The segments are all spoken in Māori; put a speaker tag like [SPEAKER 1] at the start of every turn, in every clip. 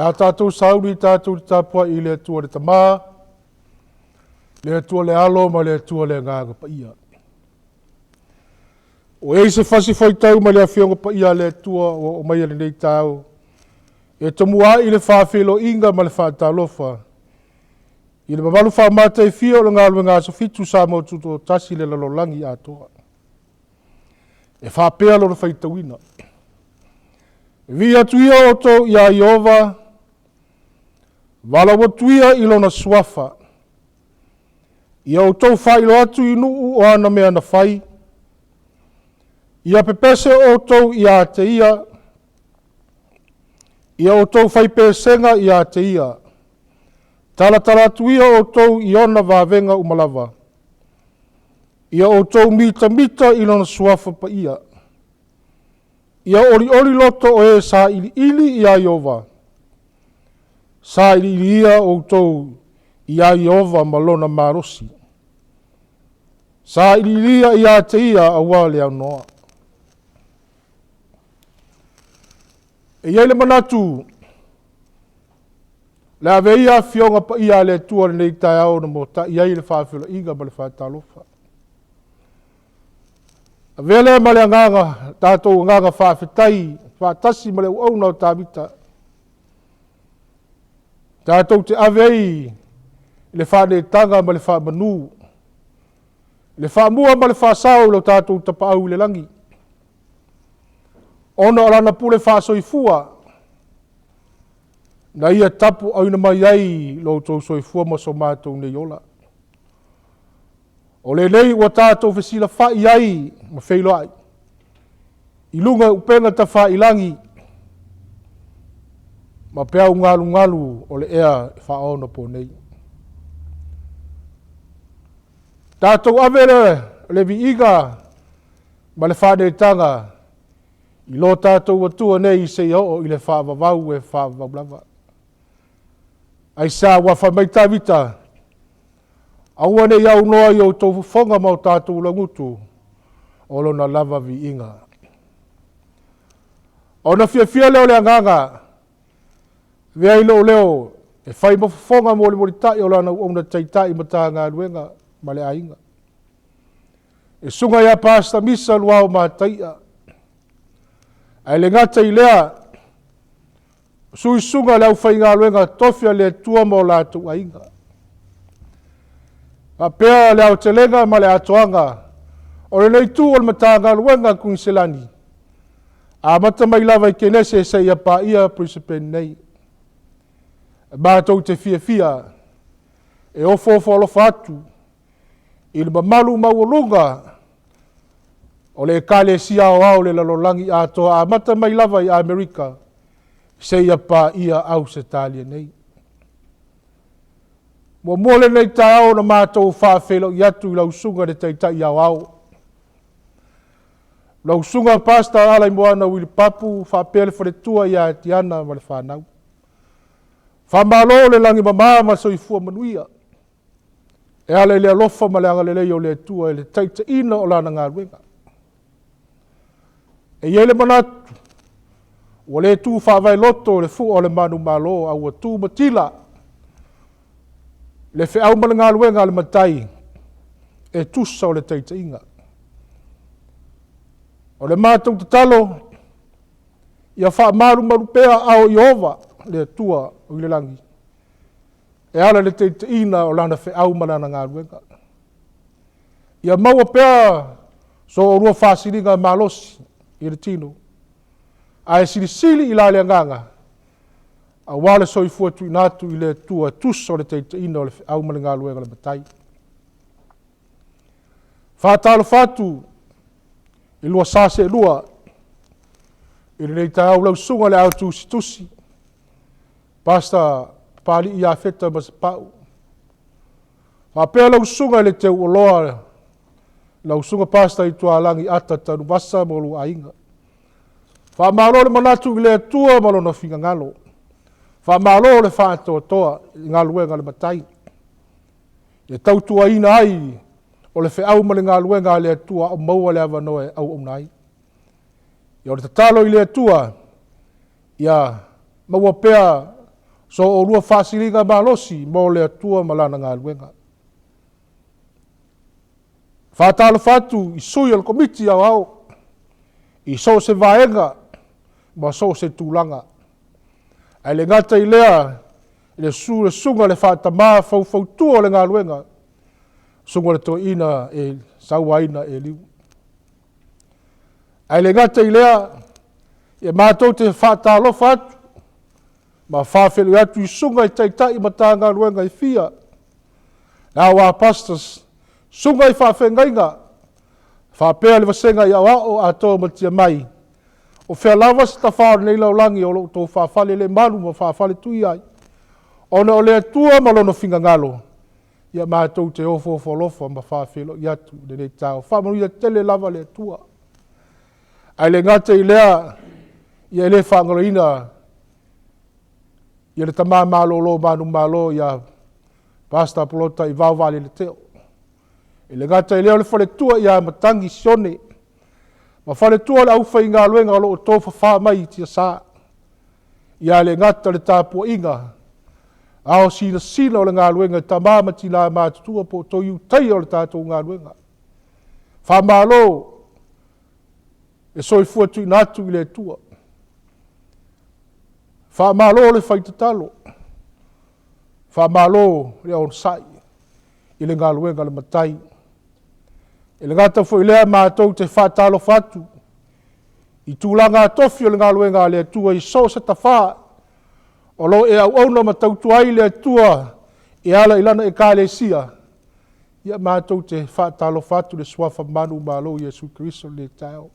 [SPEAKER 1] a tātou sauri tātou tāpua I le atua le Tama, le atua le alo ma le atua le ngāga pa ia. O e se fasi foi tau ma le awhionga pa ia le atua o mai ale nei tau. E tamua I le FAAFEILOAIGA ma le whaatalofa. I le mamalu whaamata I fia o le ngālua ngā sofitu sa mo tuto tasi le lalolangi atoa. E whaapea lo le whaitawina. Vi atuia o tō ia Iova, wala watuia I lona suafa. Ia o tō whailo atu I nuu o ana mea na whai. Ia pepese o tō ia te ia. Ia o tō whai pesenga ia te ia. Tala atuia o tō iona vāvenga umalawa. Ia o tō mita I lona suafa pa ia. Ia ori loto o e sa ili ia Iova. Sa ili ia o tō ia Iova malona marosi. Sa ili ia te ia a wale au noa. E iele manatu. Le ave ia fionga pa ia le tua le nei tai au na mo ta ia le FAAFEILOAIGA ma le whaatalofa. Vele ma le nganga, tātou nganga whaafetai, whaatasi ma le uauna o tāmita. Tātou te avei, le whaanetanga ma le whaamanu. Le whaamua ma le whaasau lo tātou tapaau le langi. Ona orana pule whaasoifua. Na ia tapu au na mai ai lo tō soifua ma so mātou nei ola. O le nei ua tātou whesila whai ai ma Failaua'i. I lunga upenga ta whailangi. Ma pea ngalu o le ea whaona po nei. Tātou avere le viiga ma le whanetanga. I lo tātou watua nei se o I le whaavavau e whaavavlava. Ai sa wa whamaita vita. Aua nei au noa I o tō whonga mau tātou langutu. O lona lava vi inga. O na Fiafia leo le anganga. Vea I leo. E whai ma whonga mo le moritai o lana una Taitai ma tā ngā ruenga ma le ainga. E sunga ia pasta misa luao ma taia. Ai le ngata I lea. Sui sunga leo whai ngā ruenga tofia le tua mo lātu ainga. A pea le au te lenga ma le atoanga. O le nei tu o le matanga luenga kung selani. A mata mai lava I kenese se ia pa ia prisipen nei. Mātou te fiafia. E ofo lo fatu. I le mamalu Mao-Uka. O le kale sia o au le lalolangi atoa. A mata mai lava I Amerika. Se ia pa ia au se talia nei. Mo mole nei tau na mātou whaafelo I atu I lausunga de Taitai au au. Lausunga pasta ala I moana wili papu whaapele wharetua I a tiana ma le whanau. Whamalo le langi mamama soifua manuia. E ala le alofa ma le angalelei o le atua e le taitaina o lana ngā ruenga. E iele manatu. O le tu whaavai loto le fu o le manu malo au atu matila. Le fe au mana ngā luenga le matai. E tusa o le taitainga. O le mātou te talo. Ia wha maru pea ao Iova. Le tua o le langi. E ala le taitaina o lana fe au mana ngā luenga. Ia maua pea. So o rua whasiringa malosi. I le tino. A e sili I la le nganga. A wale soifua tu inatu I le tua tusa o le taitaina o le au mana ngā luenga le matai. Whātalo fatu I lua sase lua. I le nei tau lau sunga le au tusi. Pasta pali I a feta ma se pau. Whapea lau sunga le teu o loa. Lau sunga pasta I tua langi ata tanu basa mo lu ainga. Faamalo le manatu I le tua malo na finga ngalo. Faamalo le whaatoa I ngā luenga le matai. E tau tuaina ai o le wheau ma le ngā luenga le atua o maua le awanoe au nai. Ia o le tatalo I le atua, ia maua pea So o rua whaasiriga malosi mo le atua malana ngā luenga. Whātalo whatu i sui al komiti au au. I so se vaenga ma so se tūlanga. Ai le ngata i lea i le sunga le whātama fau tua le ngā luenga. Sunga le Toeaina e Sauaina e liu. Ai le ngata i lea e mātou te whātalo whatu. Ma whawhelu atu i sunga i Taitai ma tā ngā luenga i fia. Nā wā pastors, sunga i Faafeagaiga, whapea le wasenga i awao a tō matia mai. O whea lawa sa tawhāo nei laulangi o lo tō whawhale le malu ma whawhale tui ai. Ona o le atua malono whinga ngalo. Ia mātou te ofo lofa ma whawhelo i atu le nei tāo. Whamanu ia tele lava le atua. Ai le ngata i lea, ia le whangaloina, ia le tamā mālo manu mālo ia pasta polota i vāwale le teo. E le ngata i leo le whale tua ia matangi sione. Ma whale tua le auwha i ngā luenga o tōwha wha mai tia sā. Ia le ngata le tāpua inga. Ao sina o le ngā luenga tamā mati la mātutua po tō iu tai o le tātou ngā luenga. Whamalo e soifua tui nātu i le tua. Faamalologa le whaitatalo. Faamalologa le onsai. I le ngā luenga le matai. E le ngata fo i lea mātou te whātalo whatu. I tūlanga tofi o le ngā luenga le atua i so sa tawha. O lo e au auna ma tautuai le atua e ala ilana e kālesia. Ia mātou te whātalo whatu le swafa manu mālo Jesu Christo le tau.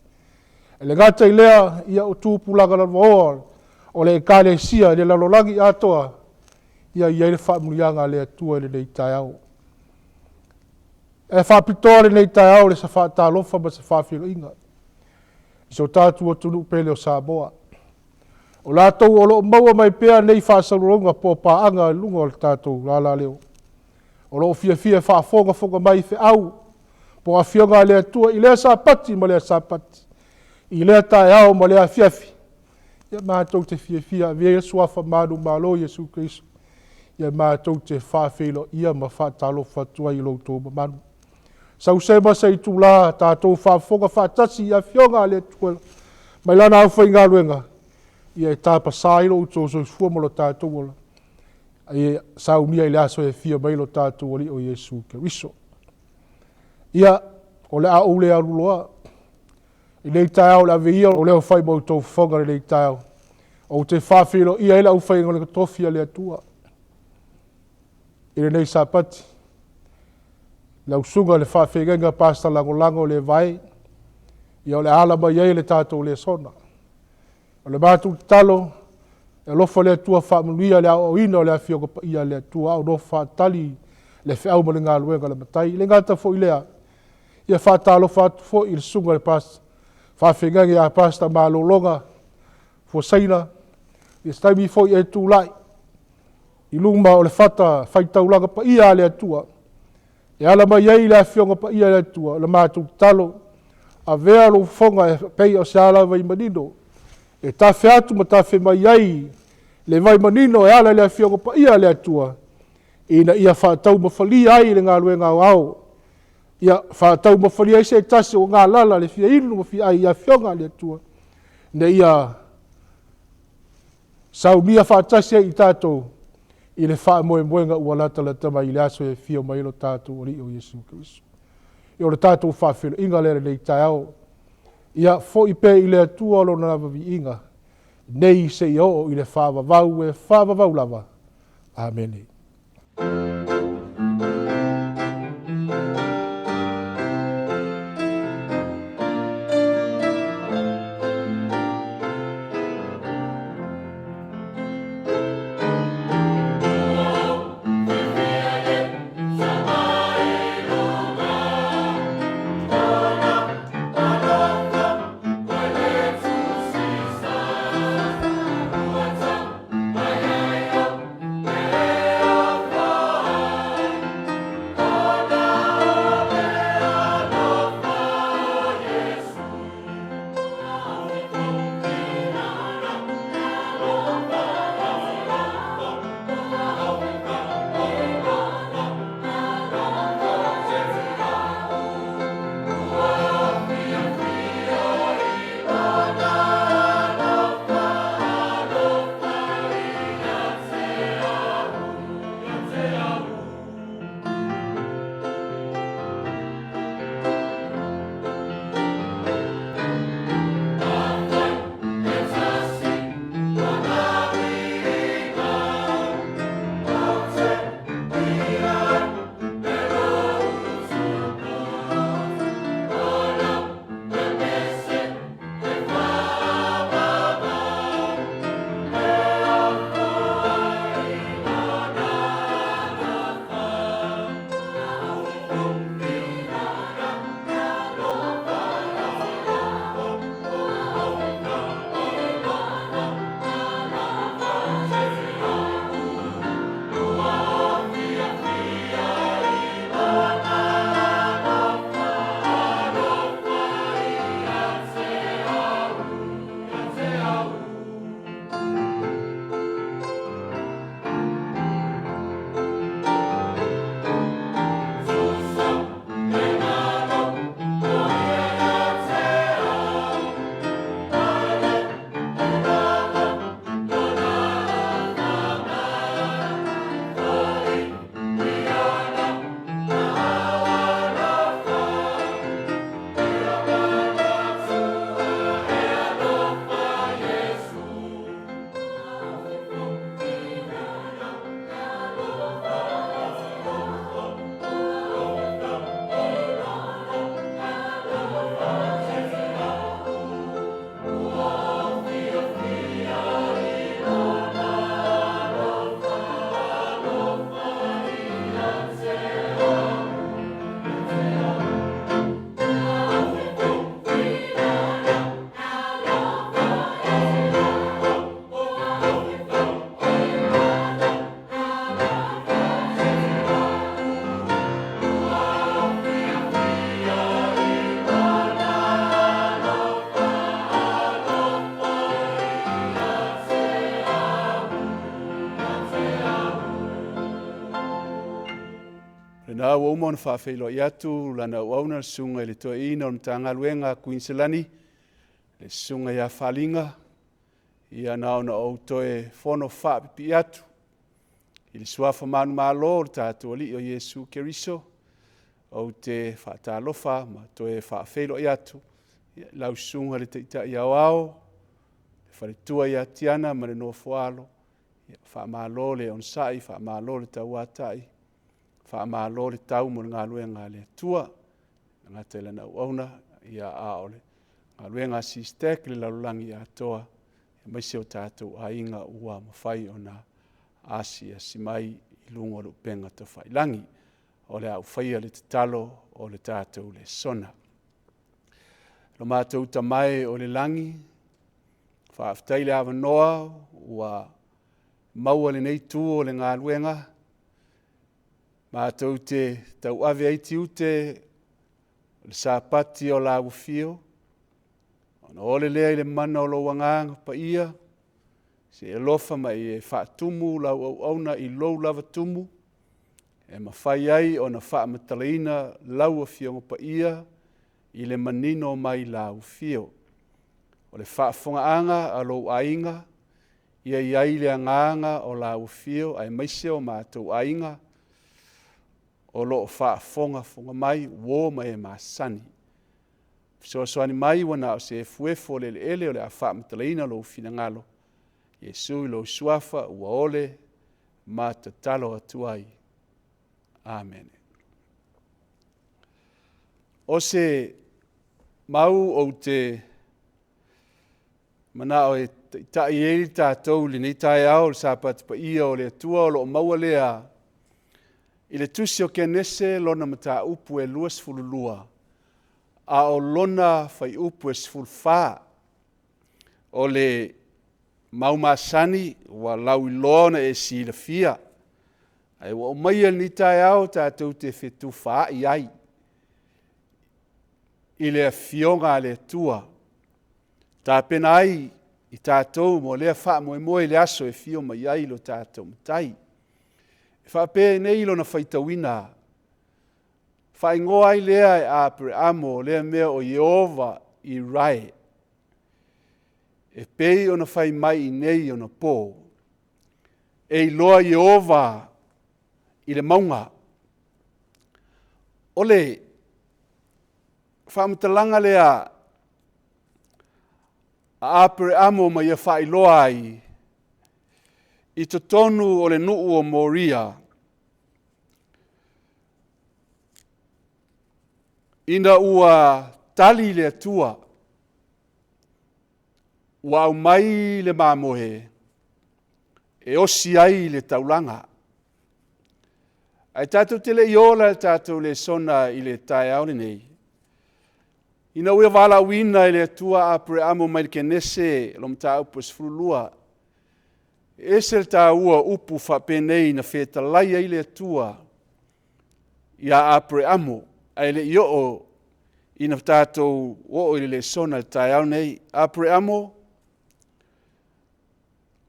[SPEAKER 1] E le ngata i lea ia o tūpulaga la voa. O le kālesia le lalolagi atoa. Ia i le whaamurianga le atua le nei tai au. E whapitoa le nei tai au le sa whaatalofa ma sa Faafeilōaiga. I so tātua tunu pele o Samoa. O lātou o lo maua mai pēa nei whaasaruronga po pāanga lunga o le tātou lala leo. O lo Fiafia whaafonga mai fe au. Po a fionga le atua i lea Sapati ma lea Sapati. I lea tai au ma lea Fiafia. Ia mātou te Fiafia vea suafa manu malo Jesu Christo. Ia mātou te Faafeilōaiga ma whaatalo whatua i loutou manu. Sau sema sa i tūlā tātou whaafonga whaatasi ia fionga le atua. Mai lana au whai ngā luenga. Ia e tāpa sāilo uto so fuamolo tātou ola. Ia Sauniga i le aso e fia mailo tātou oli o Jesu Christo. Ia o le au le aruloa. I nei tāo la veia o leo whai mau tō whonga nei tāo. O te Faafeilōaiga ila au whai ngole katofia le atua. I nei Sapati. Lau sunga le Faafeagaiga pasta Lagolago Levae. Ia o le alama iei le tātou le sona. O le mātou talo. E lofa le atua whaamanuia le au ina o le afioga pa ia le atua. O no whaatali le whiau ma le ngā luenga le matai. Le ngata fo i lea. Ia whaatalo whaatu fo i le sunga le pasta. Faafeagaiga ia pasta Mao-Uka Fuesaina. Ia staimi fo i e tūlai. I luma o le whata whai Taulaga pa ia le atua. E ala mai ei le afionga pa ia le atua. Le mātou talo. A vea lo fonga e pei o se ala vai manino. E tawhi atu ma tawhi mai ei. Le vai manino e ala le afionga pa ia le atua. Ina ia whaatau mawhali ai le ngā luenga au au. Ia whaatau mawhali ai se tasi o ngā lala le fia inu mawhi ai ia fionga le atua. Ne ia Sauniga whaatasi ai i tātou. I le wha moenga ua lata tama i le aso e fio mailo tātou ori o Jesu Christo. I o le tātou Faafeilōaiga lere nei tai au. Ia fo i pe i le atua lo na wavi inga. Nei se i o i le whaavavau e whaavavau lava. Amen.
[SPEAKER 2] au au mon faafeiloi atu lana wauna sunga le Toeaina on tanga luenga Queenslandi le sunga ya Faaaliga ia na ona o toe fono faapipi atu i le suafa manu malo le tatou alii o Iesu Keriso o te faatalofa ma toe faafeiloi atu lau sunga le taitai ao le faletua ia tiana ma le nofoalo faamalo le onsai faamalo le tauatai faamalo le tau mo galuega le atua gata lana auauna ia a o le galuega SISDAC le lalolagi atoa e maise o tatou aiga ua mafai ona asi mai i luga o le upega tafailagi o le aufaia le tatalo o le tatou le sona lo matou tamae o le lagi faafetai le avanoa ua maua lenei tu o le galuega matou te tauave ai tiute le Sapati o lauafio ona ole lea i le mana o lou agaga paia se alofa mai e faatumu lau auauna i lou lava tumu e mafai ai ona faamatalaina lauafioga paia i le manino mai lauafio o le faafogaaga a lou aiga ia iai le agaga o lauafio ae maise o matou aiga o loo faafogafoga mai uō mai e masani fesoasoani mai ua na o se efuefu o le eleele o le a faamatalaina lou finagalo Iesu i lou suafa ua ole ma tatalo atu ai amen o se mau ou te manao e taʻi ai le tatou lenei taeao le sapati paia o le atua o loo maua lea i le tusi o kenese lona mataupu e 2 a o lona faiupu e 4 o le maumasani ua lau iloa ona e silafia ae ua o maia lenei taeao tatou te fetufaaʻi ai i le afioga a le atua tapena ai i tatou mo lea faamoemoe i le aso e fio mai ai lo tatou matai e faapea nei lona faitauina faaigoa ai lea e Aperila lea mea o Iehova i rae e pei ona fai mai i nei ona pō e iloa Iehova i le mauga o le faamatalaga lea a Aperila ma ia faailoa ai i totonu o le nuu o Moria ina ua tali le atua ua au mai le mamoe e osi ai le taulaga ae tatou te leʻi ola le tatou le sona i le taeao lenei ina ua valaauina i le atua Aperila mai le kenese lo mataupu e 10 ese le tāua upu faapenei na fetalai ai le atua ia Aperila ae leʻi oo ina tatou oo i le sona le taeao nei Aperila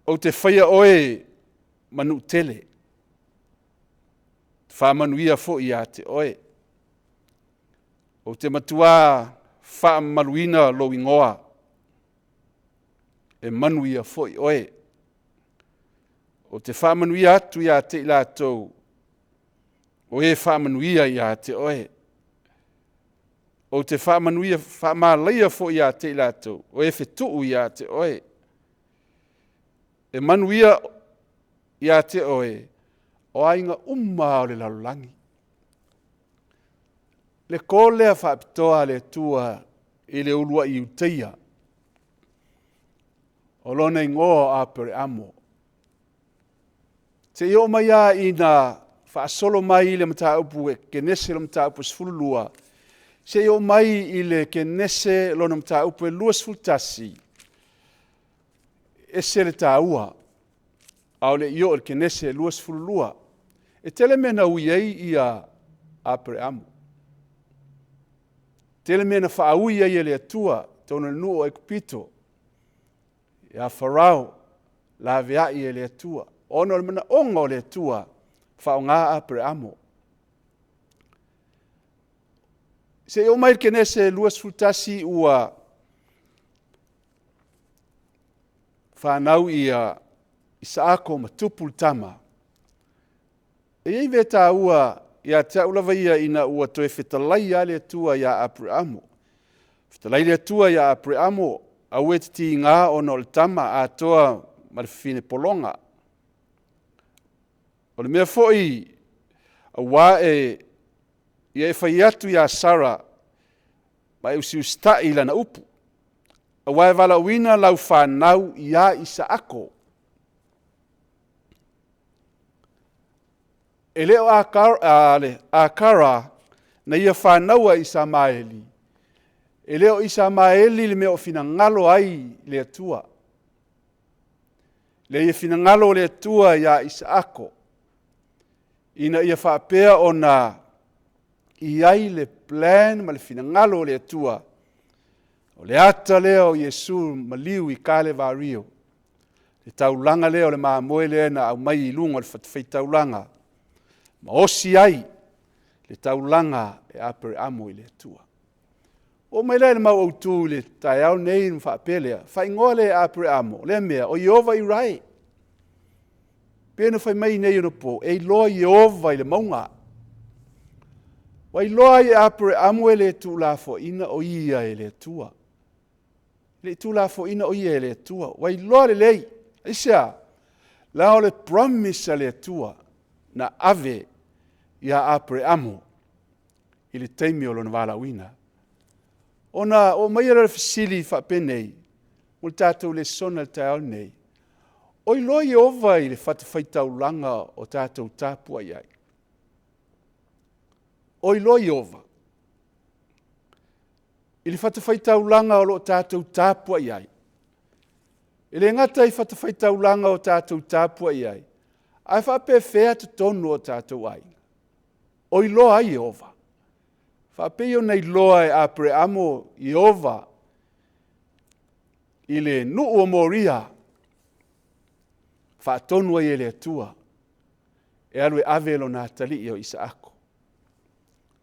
[SPEAKER 2] o te whaia oe manu tele faamanuia foʻi iā te oe o te matua faamaluina lou igoa e manu ia foʻi oe o te faamanuia atu iā te i latou o e faamanuia iā te oe o te faamanuia faamalaia foʻi iā te i latou o e fetuu iā te oe e manuia iā te oe o aiga uma o le lalolagi le ko lea faapitoa le atua i le uluaʻi iutaia o lona igoa Aperila te io mai a ina faasolo mai i le mataupu e kenese lo mataupu 10 se io mai i le kenese lona mataupu e 2 e se le tāua au le io le kenese 2 e tele mena ui ai ia Aperila tele mena faaui ai le atua tona nuu o Ekupito ia Farao la veaʻi e le atua ona o le manaʻoga o le atua faaogā Aperila Se o mai kene se luas frutasi ua whanau ia isaako matupul tama. E ei veta ua ia taulaga ia ina ua toe fetalai ale atua ia Abramo. Fetalai le atua ia Abramo au e ti ngā ona o le tama a toa ma le fine polonga. O le mea foi a wā ia e whai atu ia Sara ma e usi ustai lana upu. A wā e wala uina lau whanau ia Isaako. E leo a kara na ia whanaua Isamaeli. E leo Isamaeli le mea o fina ngalo ai le atua. Le ia fina ngalo le atua ia Isaako. Ina ia whaapea o na iai le plan ma le fina ngalo le atua. O le ata leo Yesu maliu I kale vario. Le taulanga leo le maa moe le na au mai ilunga le fatwhai taulanga. Ma osi ai le taulanga e Abramo I le atua. O mai le mau autu le tai au nei n whaapelea. Whai ngoa le Abramo, le mea, o Iova I rai. Pena whai mai nei ono po, e loa Iova I le maunga. Wai loa I Abramo e le tu la fo ina o ia e le atua. Le tu la fo ina o ia e le atua. Wai loa le lei, isa, lao le promise le atua. Na ave ia Abramo I le teimi o lona walawina. O mai ara fasili whapenei, mo le tātou le sona le tau nei. O I loa Iova I le whatawhaitaulanga o tātou tāpua iai. O I loa Iova. I le whatawhaitaulanga o lo tātou tāpua iai. I le ngata I whatawhaitaulanga o tātou tāpua iai. Ai whape whea te tonu o tātou ai. O I loa Iova. Whape o nei loa e Abramo Iova. I le nuu o moria. Whaatonu ai e le atua. E alu e avelo nā tali I o Isaako.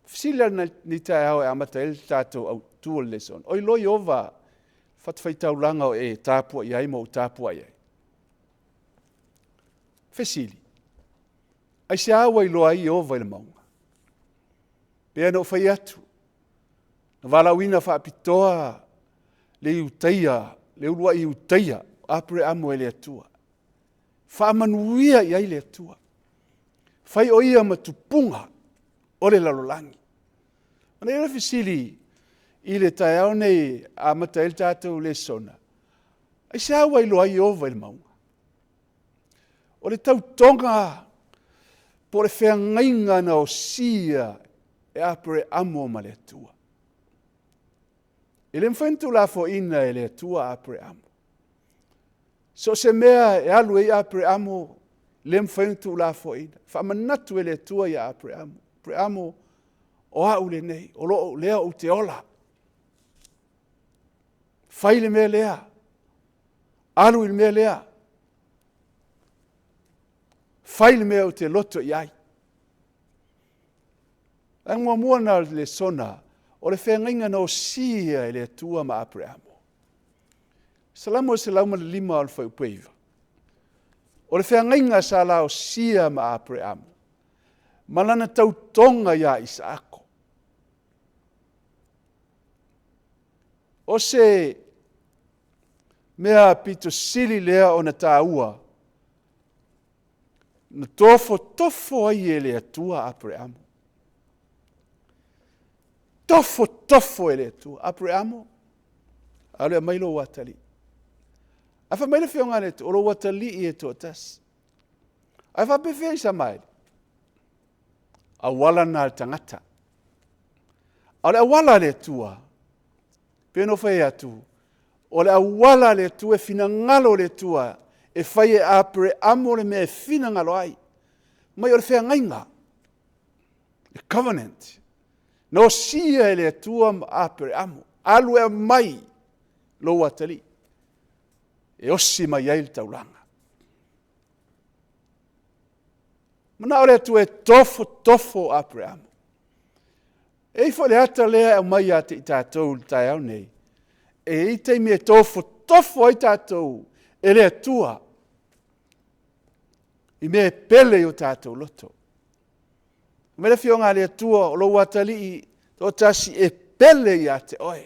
[SPEAKER 2] Fisila ni tae au e amata el tātou au tua leson. O I loa Iova. Whatawhaitaulanga o e tāpua iai mo tāpua iai. Fesili. Ai se awa I loa Iova I le maunga. Pea no whai atu. Na walawina whaapitoa le iutaia, le urua I iutaia, Abramo e le atua. Whaamanuia iai le atua. Whai o ia matupunga o le lalolangi. Ana ira fisili I le tae au nei a mata el tātou le sona. Ai se awa I loa Iova I le maunga. O le tautonga po le whengainga na o sia e Abramo ma le atua. E le mwhentu la fo ina e le atua Abramo. So se mea e alu e Abramo le mwhentu la fo ina. Whamanatu e le atua I Abramo. Abramo o au le nei, o loo lea o te ola. Whai le mea lea. Alu I le mea lea. Whai le mea o te loto iai. Ang mua na le sona, o le whengainga na o sia e le atua ma Abramo. Salamo se lauma le lima al whai upeiva. O le whengainga sa la o sia ma Abramo. Malana tautonga ia Isaako. O se mea pito sili lea o na tāua. Na tofo ai e le atua Abramo. Tofo e le atua Abramo. Alea mailo watali. Afa mailo whionga ne tu, olo watali I e to tas. Afa pewhia I sa mai. Awala na tangata. Ale awala le tua. Peno whai atu. Ole awala le tua, fina ngalo le tua. E whai e Abramo le me fina ngalo ai. Mai o le whea ngainga. The covenant. No sia e le tua Abramo. Alu e mai lo watali. E osi mai ai le taulanga. Mana ore tu e tofo Abramo. E fo le ata lea au mai a te i tātou tai au nei. E i te mea tofo ai tātou e lea tua. I mea pele o tātou loto. Mele fionga lea tua o lo watali i o tasi e pele i a te oe.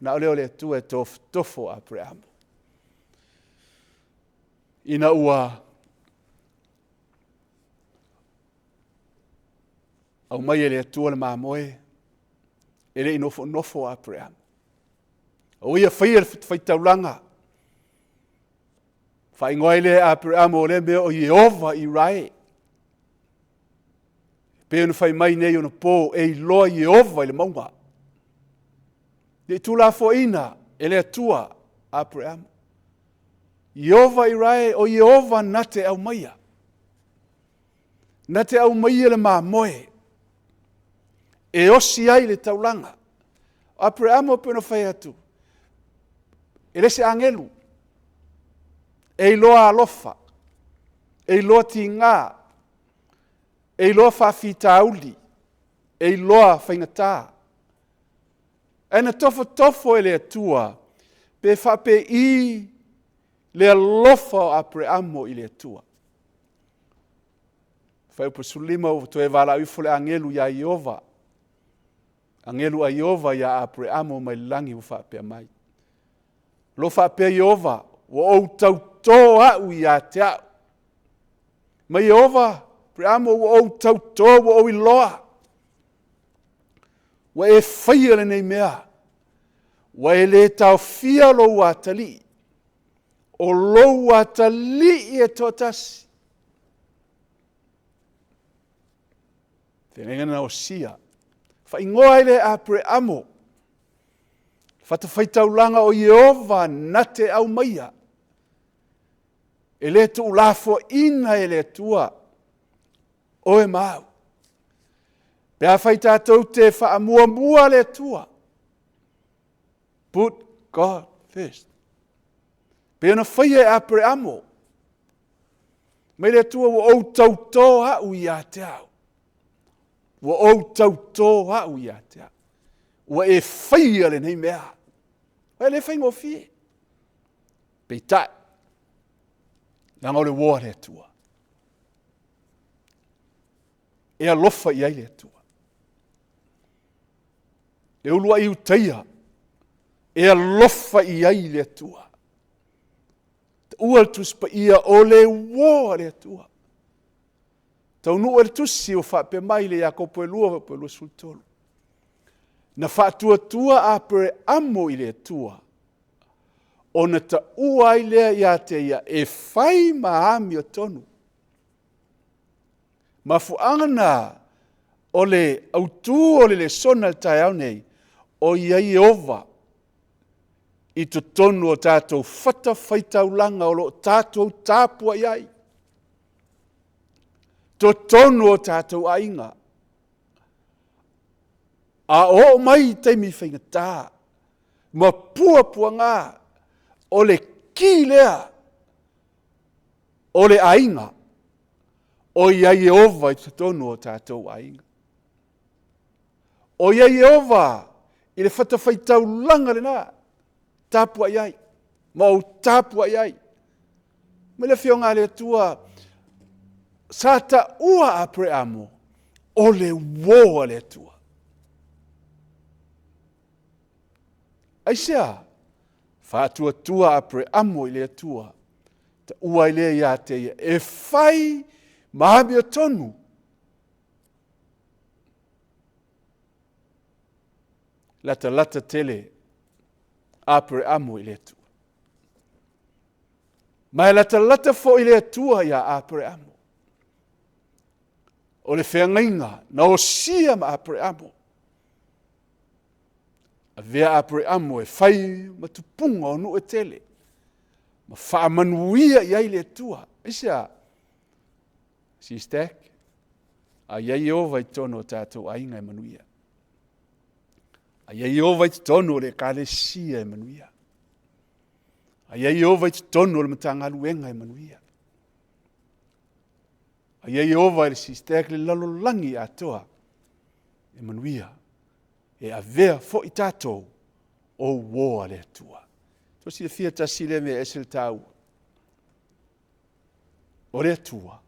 [SPEAKER 2] Na o lea tua e tofo a preamo. Ina ua au mai ele atua le mamoe, ele nofo a preamo. O ia whai taulanga. Whai ngoile a preamo o le mea o Jehova i rai. Pēnu whai mai nei o na pō e loa Jehova i le maunga. Le tula foina ele atua a preamo. Jehova i rai o Jehova nate au maia. Nate au maia le mamoe. E osi ai le taulanga. A preamo pēnu whai atu. E lese angelu. E loa alofa. E loa ti ngā. E loa whawhitauli. E loa whaingatā. E na tofo e le atua. Pe whape i le alofa a preamo i le atua. Whaupa sulima o toe wala uifo le angelu ya Jehova. Angelu a Jehova ya a preamo mai langi o whapea mai. Lo whapea Jehova, o au tautoa au i a te au. Mai Jehova, preamo o au tautoa o au i loa. Wa e whaia le nei mea. Wa e le tau fia lo watali. O lo watali e totasi. Tenengana o sia. Whaingoa ele a preamo. Whatawhaitaulanga o Jehova nate au maia. E le tu ulafo ina e le tua. O e mau. Pea whaitatou te whaamua le tua. Put God first. Pea na whaia e a preamo. Mai le tua o au tautoa au i a te au. Wa o tautoa au i a te au. Wa e whaia le nei mea. Wa e le whaingo fie. Pei tai. Nanga o le woa le tua. E alofa i ai le tua. E ulua i utaia. E alofa i ai le tua. Te ua tuspa ia o le woa le tua. Tau nua le tusi o whape mai le a kopo e lua sultolo. Na whaatua a pere amo i le tua. O na ta ua i lea i a te ia e whai maami o tonu. Ma fuangana o le autu o le sona tai au nei o ia Jehova i to tonu o tātou whata whaitaulanga o lo tātou tāpua iai. To tonu o tātou ainga. A o mai teimi whaingatā. Ma pua ngā. O le ki lea. O le ainga. O ia Jehova i to tonu o tātou ainga. O ia Jehova i le whatawhaitaulanga le nā. Tāpua iai. Ma o tāpua iai. Me le whionga le tua. Sata ua a preamo. O le woa le tua. Aisea. Whātua tua a preamo i le tua. Ta ua i le ia te ia. E whai mahami o tonu. Lata tele. A preamo i le tua. Mai lata fo i le tua ia a preamo. O le whengainga, na o sia ma apreamo. A vea apreamo e whai matupunga o nu e tele. Ma whaamanuia iai le tua. Isia, SISDAC, a iai Jehova i tono o tātou ainga e manuia. A iai Jehova i tono o le kālesia e manuia. A iai Jehova i tono o le matangaluenga e manuia. A ia Jehova e SISDAC le lalolangi atoa. e manuia, e avea fo i tātou o woa le atua. Tosi le fia tasile me esel tau. O le atua,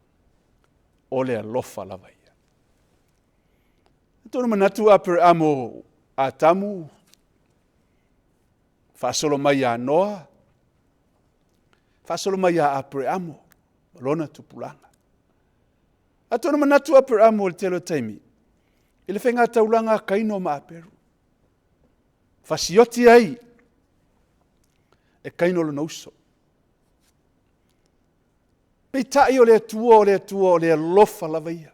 [SPEAKER 2] o le alofa lava ia. Tono manatu aper amo a tamu, whaasolo mai a noa, whaasolo mai a aper amo, lona tupulanga. A tono manatu aper amo le telo taimi, ile whenga taulanga kaino ma aperu. Whasioti ai, e kaino lona uso. Pei tai o le atua, o le atua, o le alofa lava ia.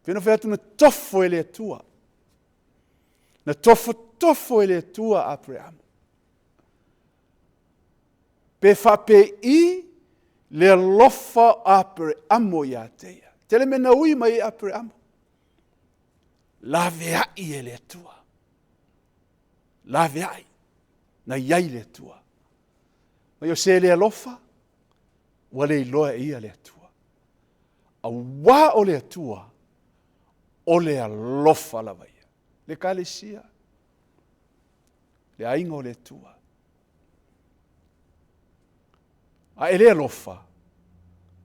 [SPEAKER 2] Pena whai atu na tofo e le atua. Na tofo e le atua apre amo. Pe whapei le alofa apre amo ia teia. Tele mena ui mai apre amo. La veai e le atua. La veai. Na iai le atua. Mai o se le alofa. Wale iloa ia le atua. A wā o le atua. O le alofa lava ia. Le kalesia. Le ainga o le atua. A ele alofa.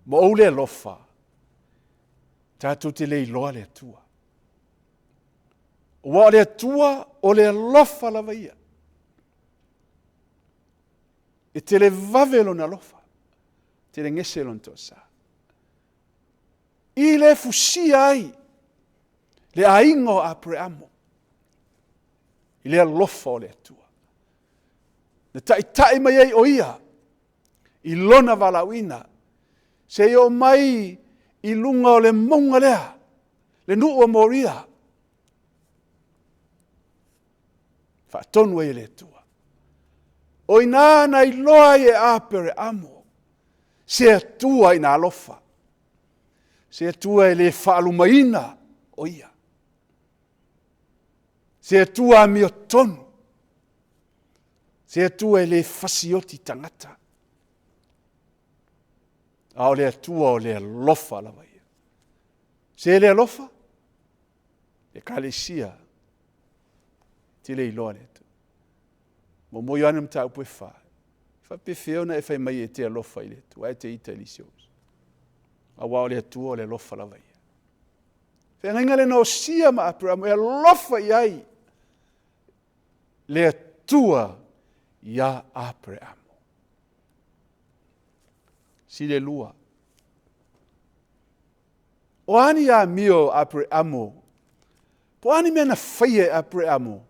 [SPEAKER 2] Ma o le alofa. Tātou te le iloa le atua. Wa o le atua o le alofa lava ia. E te le vavelo na alofa. Te le ngese lon tosa. I le fusia ai. Le aingo apre amo. I le alofa o le atua. Na taitai mai ai o ia. I lona valawina. Se o mai i lunga o le monga lea. Le nuu o moria. Whaatonu e le atua. O inana i loa e apere amo. Se atua i na alofa. Se atua e le whaalumaina o ia. Se atua a mio tonu. Se atua e le fasioti tangata. A o le atua o le alofa lava ia. Se le alofa, le kalesia, te le iloa le atua. Mo mo yoana mta upe wha. Wha pefeo na e whai mai e te alofa i le atua. E te ita elisios. A wā o le atua o le alofa lava ia. Whenga le no sia ma apura mo e alofa i ai. Le atua ia apre amo. Si le lua. O ani a mio apre amo. Po ani mea na whaie apre amo.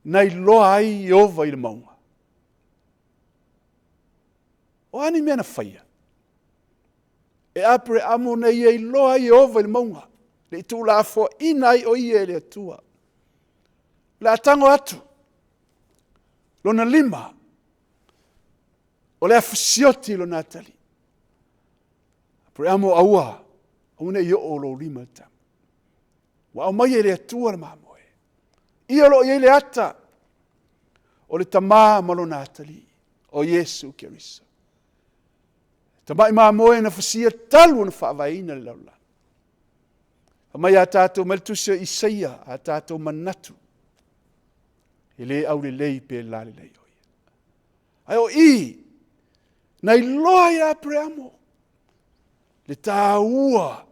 [SPEAKER 2] Nai loa ai i ova i le maunga. O ani mea na whaia. E apre amo nei i loa i ova i le maunga. Le tu la fo inai o ie le atua. La tango atu. Lona lima. O le afasioti lo natali. Apre amo aua. Aune i o lo lima tam. Wa o mai e le atua le mamoe. Ia lo i le ata. O le Tama ma lo natali. O Yesu Keriso. Tamai mamoe na fasia talu na faavaina le laula. Mai a tātou maltusia Isaia, a tātou manatu. E le au le lei pe la le lei oia. Ai o i, na i loa i apre amo. Le tā ua.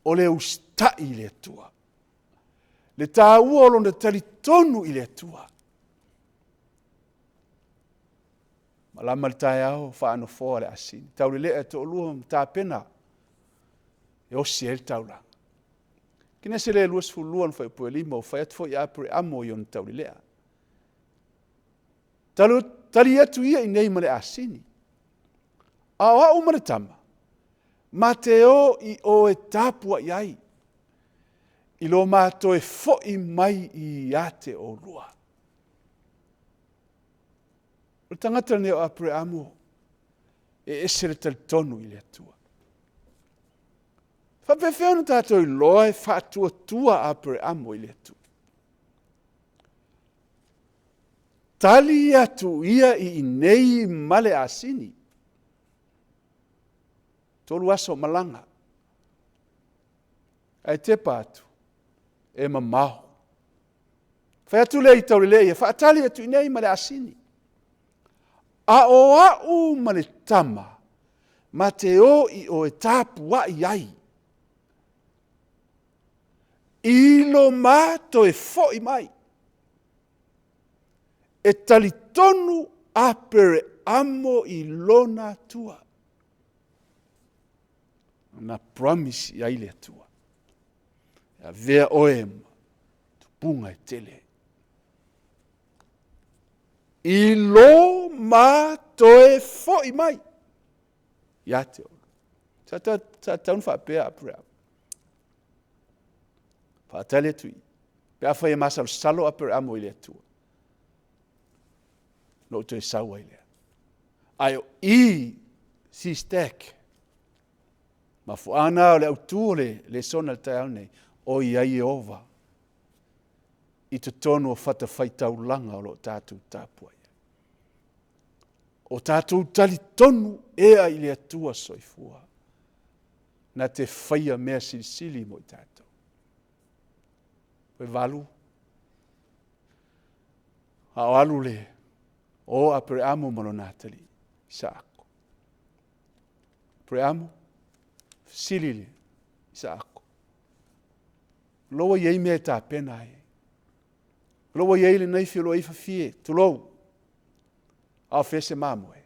[SPEAKER 2] O le ustai le atua. Le tā ua o lona talitonu i le atua. Malama le tae au, whaano fōa le asini. Tau le lea to olua mta pena. E osi el taula. Kina se le luas fuluan fai pue lima o fai atu fo i apre amo i on tau le lea. Tali atu ia i nei ma le asini. A oa uma le tama. Ma te o i o e tāpua i ai. I lo mātou e fo i mai i ate o lua. O tangata ne o apre amo. E esere tal tonu i le atua. Whapewheo na tātou i loa e whātua tua apre amo i le atua. Tali atu ia i nei male asini. Tolu aso malanga. ai te pātu, e mamau. Whai atu lei tau lei, e whaatali atu i nei ma le asini. A o au ma le tama, ma te o i o e tāpu wa i ai. Ilo māto e fo i mai. E talitonu apere amo i lona tua. Na promise i aile atua. A vea oema, tupunga e tele. Ilo māto e fo i mai. Ia te ora. Sa taun whaapea apere amo. Whaatale atu i. Pea whai e masalo salo apere amo i le atua. No to e saua i lea. Ai o i SISDAC. Ma fuana o le autu le sona le tai au nei. O i ai e ova. I te tono o whata whai taulanga o lo tātou tāpua. O tātou tali tonu ea i le atua soifua. Na te whaia mea silisili mo i tātou. Koe walu. Hao alu le. O apere amo malo natali. Isa ako. Apere amo. Silile. Isa ako. Loa iei mea tā pena e. Loa iei le nei Fiafia Faafie. Tulou. Ao fese mamo e.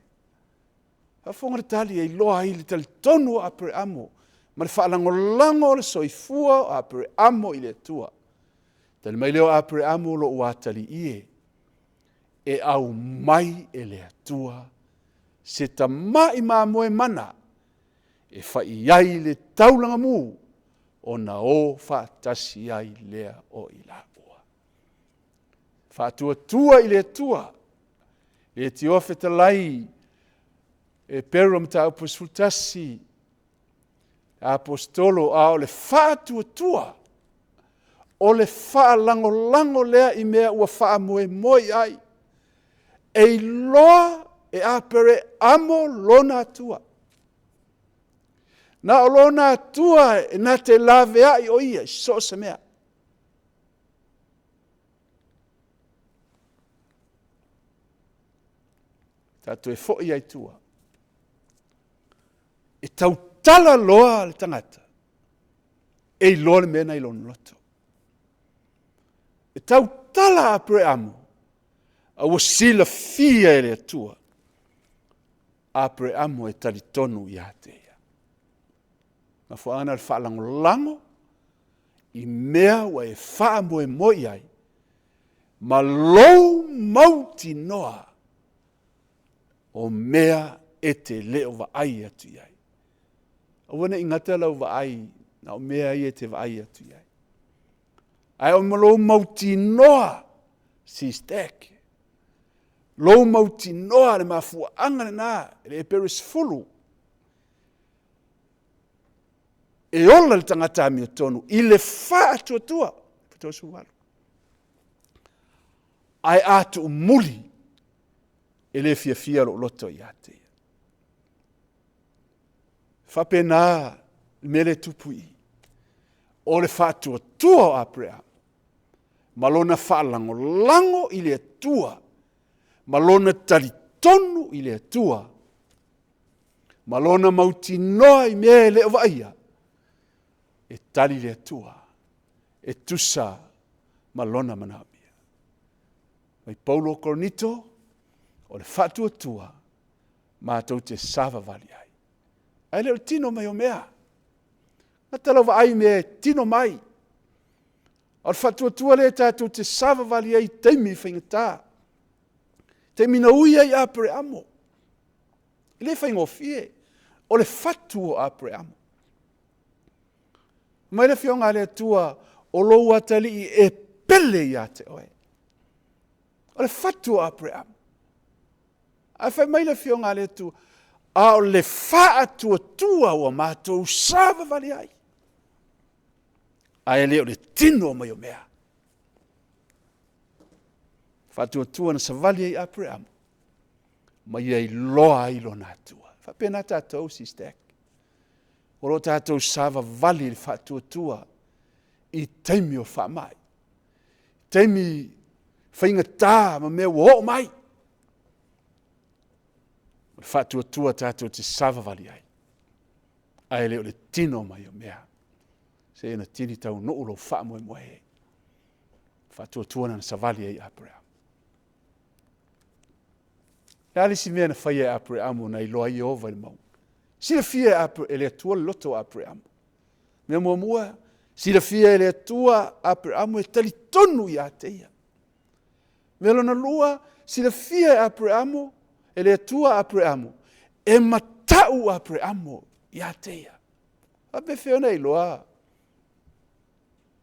[SPEAKER 2] Hafonga tali e loa i le tali tonu apere amo. Ma le whaalangolango le soifua o apere amo i le tua. Tali mai leo apere amo lo uatali ie. E au mai e le atua. Se ta mai mamo e mana. E whai iai le taulanga mu. O na o whaatasi ai lea o i la ua. Whaatua tua i le atua. E ti ofe te lai. E perum ta apostolasi. Apostolo a o le whaatua tua. O le whaalango lea i mea ua whaamoe moi ai. E loa e apere amo lona tua. Na o lona tua e na te lave ai o ia, so se mea. Tātou e fo'i ai tua. E tau tala loa le tangata. E loa le mena i lona loto. E tau tala apere amo. A ua sila fia e le atua. Apere amo e talitonu i atea. Ma fuana le whaalango i mea wa e whaamo e moi ai. Ma lou mauti noa o mea e te leo wa ai atu iai. A wana ingata lau wa ai na o mea i e te wa ai atu iai. Ai o lou mauti noa SISDAC. Lou mauti noa le mafua angane na le peris fulu. E ola le tangata mi o tonu, i le wha atua tua, pitosu walu. Ai atu umuli, e le fiafia lo loto i ate. Whapena mele tupui, o le wha atua tua o aprea. Malona wha lango i le atua, malona talitonu i le atua, malona mauti noa i mea le ovaia, e tali le atua, e tusa malona manabia. Mai Paulo Kornito, o le whatua tua, mātou te sava vali ai. Ai leo tino mai o mea. Ngata lau ai mea tino mai. O le whatua tua le tātou te sava vali ai teimi whaingatā. Teimi na ui ai apere amo. Le whaingofie, o le whatua apere amo. Mai le fionga le tua o lou atali i e pele i ate oe. O le whatua apre am. A whai mai le fionga le tua a o le wha atua tua o mātou sava vali ai. A e leo le tino mai o mea. Whatua tua na savali ai apre am. Mai ei loa i lo nā tua. Whapena tātou SISDAC. O lo tātou sava vali le whatua tua I taimi o whaamai. Taimi whainga tā ma mea wo mai. Whātua tua tātou te savavali ai. Ai leo le tino mai o mea. Se ena tini tau no ulo whaamoe moe he. Whātua tua na savali ai Aperila. Nā si mea na whai e Aperila na iloa i ova i mau. Sila fia Aperila ele atua loto Aperila. Mea mua sila fia ele atua Aperila e tali tonu i ateia. Mea lona lua sila fia Aperila ele atua Aperila e matau Aperila i ateia. Ape whiona i loa.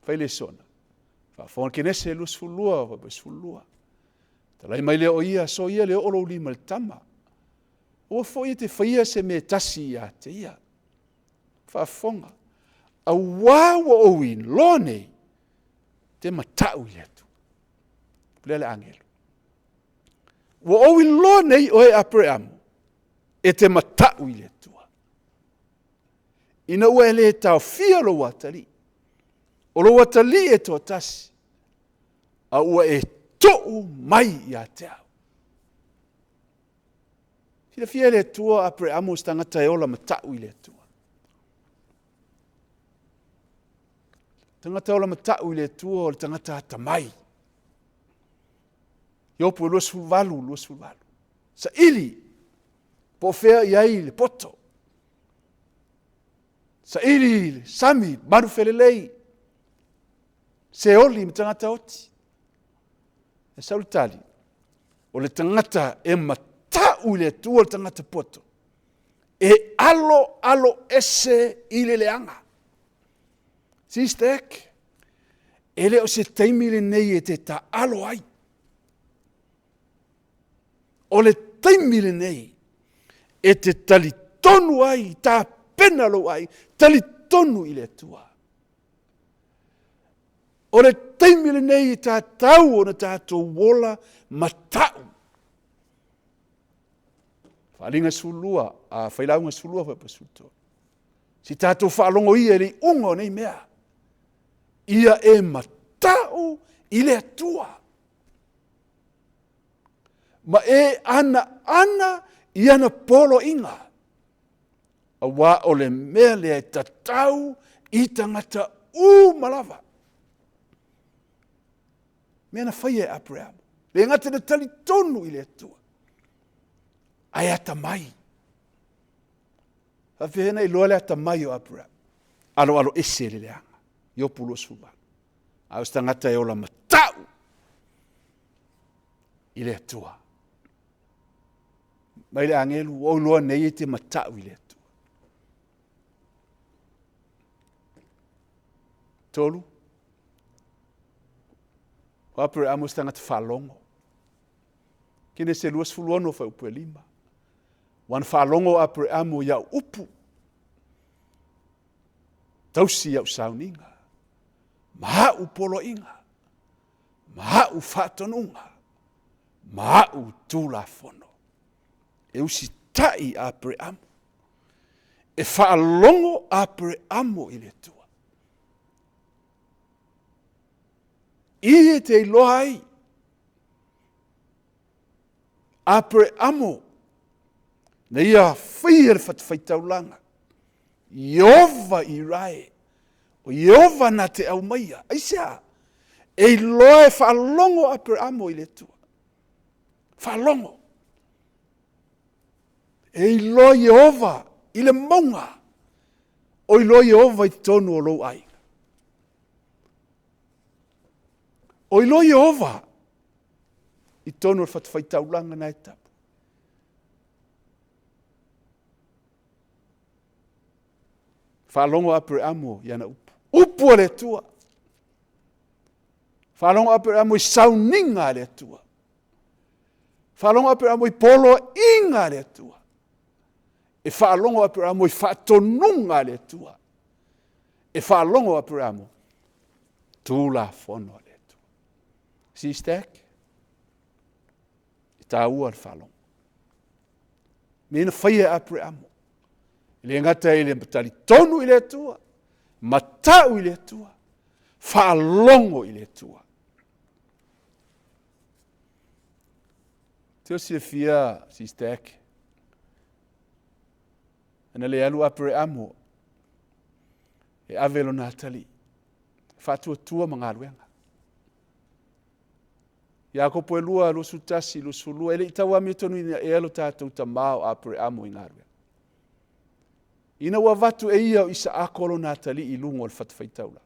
[SPEAKER 2] Fai-Lesona. Whaafonga kenese e Sefulua, Sefulua. Talai mai leo ia, so ia leo olo lima le Tama. Ua fo te whaia se me tasi i ateia. Whaafonga. A wawa owi lo nei, te matau i atu. Lele angelo. Wa owi lo nei o e Aperila e te matau i atua. Ina ua ele tau fia lo watali. O lo watali e tō tasi. A ua e to'u mai i a te au. Fia fia le tua Aperila stangata e ola matau i le tua. Tangata ola matau i le tua o le tangata ata mai. Iopo lua Sefulua'i. Sa ili, po fea i ai le poto. Sa ili, sami, maru felelei. Se oli me tangata oti. E saulitali. O le tangata e matau i le tua le tangata poto. E alo ese i le leanga. SISDAC. Ele o se taimi le nei e te ta alo ai. O le taimi le nei e te tali tonu ai, ta penalo ai, tali tonu i le tua. O le taimi le nei e ta tau o na tātou wola matau. Faaaliga sulua, a Fai-Lauga sulua pa pasuto. Si tātou whaalongo ia li ungo nei mea. Ia e matau i le tua. Ma e ana i ana polo inga. A wā o le mea le tatau i tangata malawa. Mea na whai e Aperila. Le ngata na tali tonu i le tua. Ai ata mai. Hawhena i loa le ata mai o Aperila. Alo ese le leanga. Yo pulo suba. Au stangata e ola matau. I le tua. Mai le angelu o loa nei te matau i le tua. Tolu. O Aperila mo stangata whalongo. Kine se lua Sefulua'i fa upu lima. Wan whalongo Aperila mo ia upu. Tausi ia Sauniga. Ma'u polo inga. Ma'u whatonunga. Ma'u tulafono. E usi tai Aperila. E whaalongo Aperila i le tua. I te iloa ai. Aperila. Na ia whia le Taulaga. Iova i rai. O Iova na te au maia. Aisea. E iloa e whaalongo Aperila i le tua. Whaalongo. E iloa Iova i le maunga. O iloa Iova i tonu o lou ai. O iloa Iova i tonu o le Taulaga na e tapu. Whaalongo Aperila iana upu. Upu le tua. Whaalongo Aperila i Sauniga le tua. Whaalongo Aperila i polo inga le tua. E whaalongo Aperila i whatonunga le tua. E whaalongo Aperila tula fono le tua. SISDAC. I tā ua le whaalongo. Mena whaia Aperila. Le ngata i le matali tonu i le tua. Matau i le tua. whaalongo i le tua. Te o Fiafia, SISDAC, ana le alu apere amo, e avelo nā tali, whātua tua mga aluenga. Ia ko poe lua lo sutasi lo sulua ele itawa mi tonu e alo tātou Tama o apere amo i ngarwe. Ina wa vatu e ia o isa akolo nā tali i lungo al fatwhaitaula.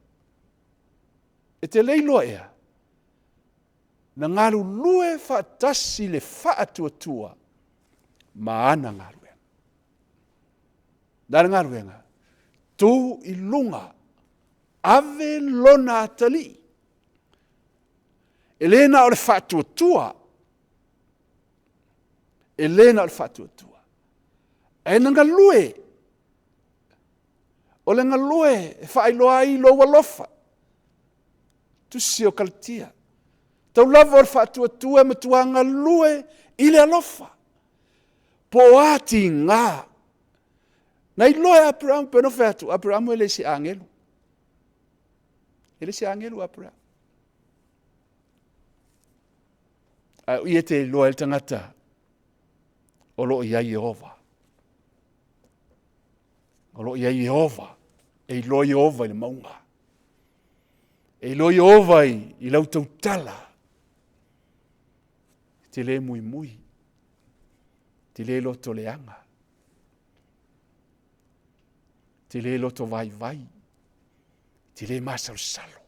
[SPEAKER 2] E te leilo ea, na ngaru lue whaatasi le whaatua tua ma ana ngarwe. Nara ngarwenga, tū i lunga ave lona tali. Elena o le whātua tua. Elena o le whātua tua. E nga lue. O le nga lue e Fai-Lauga lo walofa. Tusi o kaltia. Taulaga o le whātua tua ma tuanga lue i le alofa. Po ati ngā. Nei loe Abraham peno whātu. Abraham ele si angelu. Ele si angelu Abraham. Ia te loa el tangata o lo ia Jehova. O lo ia Jehova. E lo Jehova i le maunga. E lo Jehova i lau tautala. Te le mui mui. Te le loto leanga. Te le loto vai vai. Te le masal salo.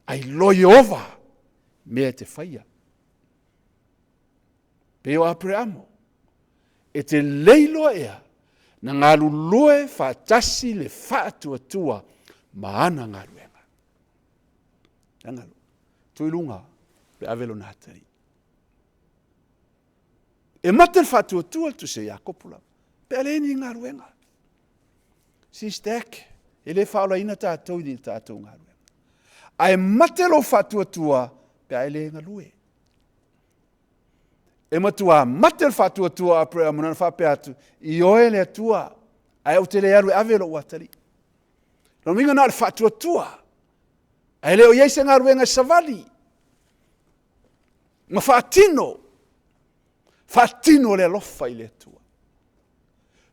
[SPEAKER 2] Ai lo Jehova. Mea te whaia. Peo Abrahamo. E te leilo ea. Na ngaru lue whaatasi le whaatua tua. Maana ngaru enga. Ngaru. Tuilunga. Pe avelo nātari. E mate le whaatua tua tu se Iakopula. Pe aleni ngaru enga. SISDAC. E le whaolaina tātou ni tātou ngaru enga. Ai mate lo whaatua tua. Pe aile ngalue. E matua mate le whātua tua apre amuna whape atu. I oe le atua. Ai au te le aru avelo watari. No minga na le whātua tua. Ai leo yeise ngā ruenga savali. Ma whaatino. Whaatino le alofa i le atua.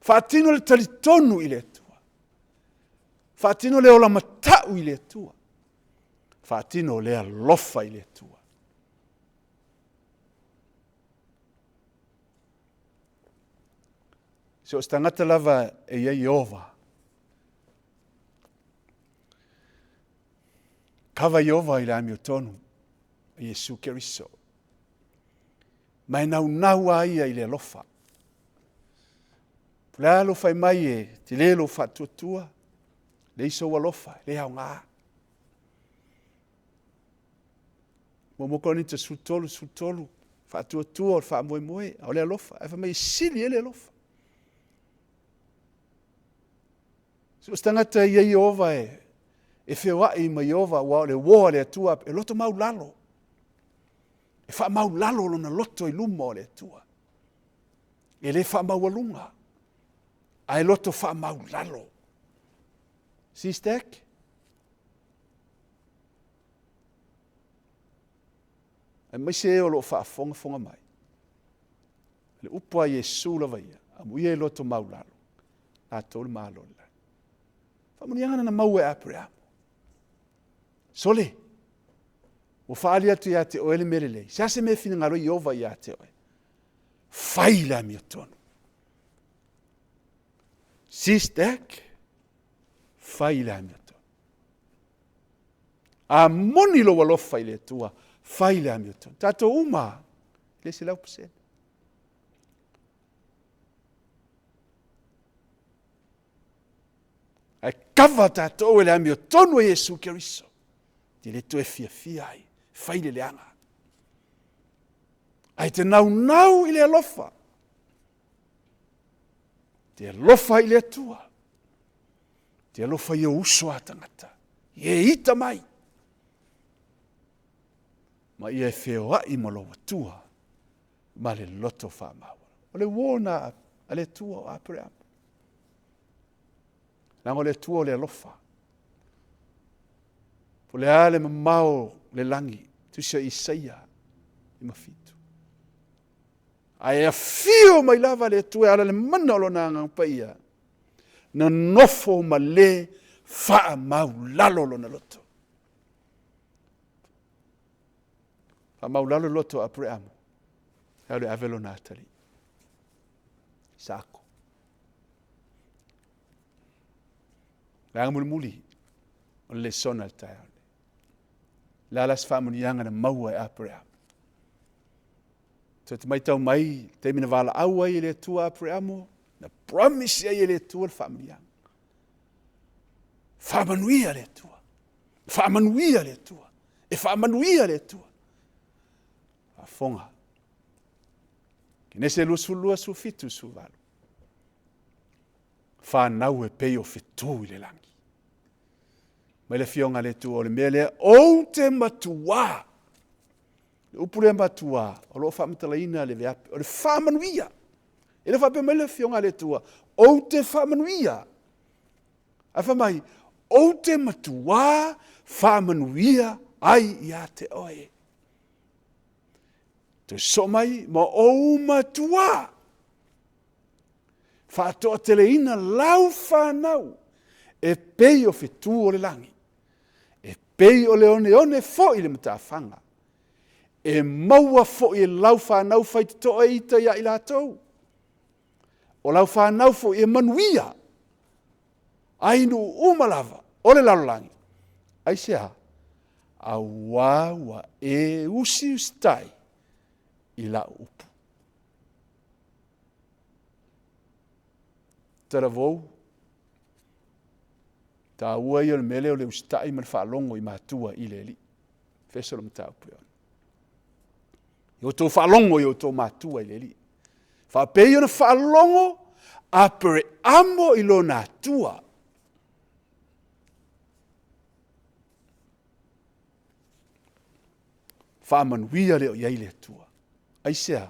[SPEAKER 2] Whaatino le talitonu i le atua. Whaatino le ola matau i le atua. Whaatino le alofa i le atua. So stangata lava e ia Jehova. Kawa Jehova i le ami o tonu. E Jesu Keriso. Mai nau ia i le alofa. Pula alofa i mai e te le lo whatuatua. Le iso alofa, le hao ngā. Momokoni te sutolu. Whatuatua o whaamoe. O le alofa. E whamai sili e le alofa. So stangata ia Jehova e Faaafeagaiga ma Jehova wa le woa le atua e loto mau lalo. E wha mau lalo lona loto i luma o le atua. E le wha mau alunga. A e loto wha mau lalo. SISDAC? E mai se o lo wha fonga mai. Le upua Jesu lava ia. Amu ia e loto mau lalo. A tolu malo le. Whamunianga na mau e Abraham. Sole. O whaali atu ia te oele merelei. Sia se me fina ngaro Jehova ia te oe. Whaila mi o tonu. SISDAC. Whaila mi o tonu. A moni lo walofa i le tua. Whaila mi o tonu. Tato uma. Le se lau pasena. Ai kawa tātou e le ami o tonu e Jesu Keriso. Te le toe fiafia ai. Whai le leanga. Ai te nau i le alofa. Te alofa i le atua. Te alofa i o uso a tangata. I e ita mai. Ma i e Faaafeagaiga mo lo atua. Ma le loto whaamaua. O le wona a le tua o Aperila. Lango le tua o le alofa. Po le ale mamao le langi, tusia Isaia i mafitu. Ai a fio mai lava le tue ala le mana o lona ngapaia. Na nofo ma le faa mau lalo lona loto. Faa mau lalo loto apre amo. Hau le avelo natali. Sako. Langa muli o le sona al tai. Lalas faa munianga na maua e apre amo. So te mai tau mai, te mina wala aua i le tua apre amo, na promise i le tua le whaamanianga. Whaamanuia le tua. Whaamanuia le tua. E whaamanuia le tua. A fonga. Kine se lua su fitu su walu. Whanau e peo fitu i le langi. Mai le fionga le tua o le mele o te matua. Le upure matua, o lo whamatalaina le veape, o le whamanuia. E le whape mai le fionga le tua, o te whamanuia. A whamai, o te matua, whamanuia, ai ia te oe. Te somai, ma o matua. Whatoa teleina lau whanau, e pei o fitu o le langi. E pei o le one fo i le matawhanga. E maua fo i lau whanau whai te toa i ta ia i lātou. O lau whanau fo i manuia. Ainu umalava, o le lalolangi. Ai sea, a wawa e usi ustai i la upu. Tara vou, ta ua i o le mele o le ustai man whaalongo i mātua i le li. Fesolo mtau pio. Yo tō whaalongo yo tō mātua i le li. Whapei o na whaalongo, apere amo i lo nātua. Whaamanuia leo iai le tua. Aisea,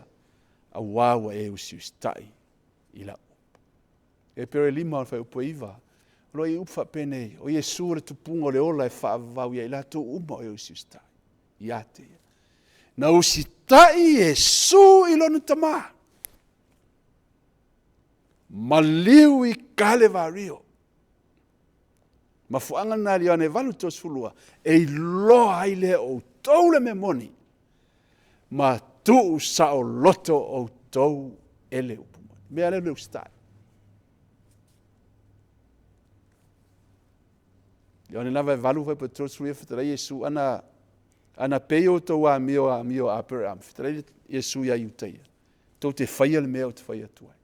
[SPEAKER 2] a wawa e usi ustai i la upu. E pere lima o whai upo iwa. Lo i upa pene, o Yesu le tupunga le ola e whaavau ia i la tō uma e usi ustai. Ia te ia. Na usi tai Yesu i lonu Tama. Maliu i kale vario. Mafuanga na li ane valu to Sefulua. E loa ai le o tau le memoni. Ma tu sa o loto o tau ele upumoni. Mea le ustai. Li ane lava e valu vai pa to Sefulua fatara Yesu ana peo to wa mio Aperila. Fatara Yesu ya yutaia. To te whaia le mea o te whaia tuai.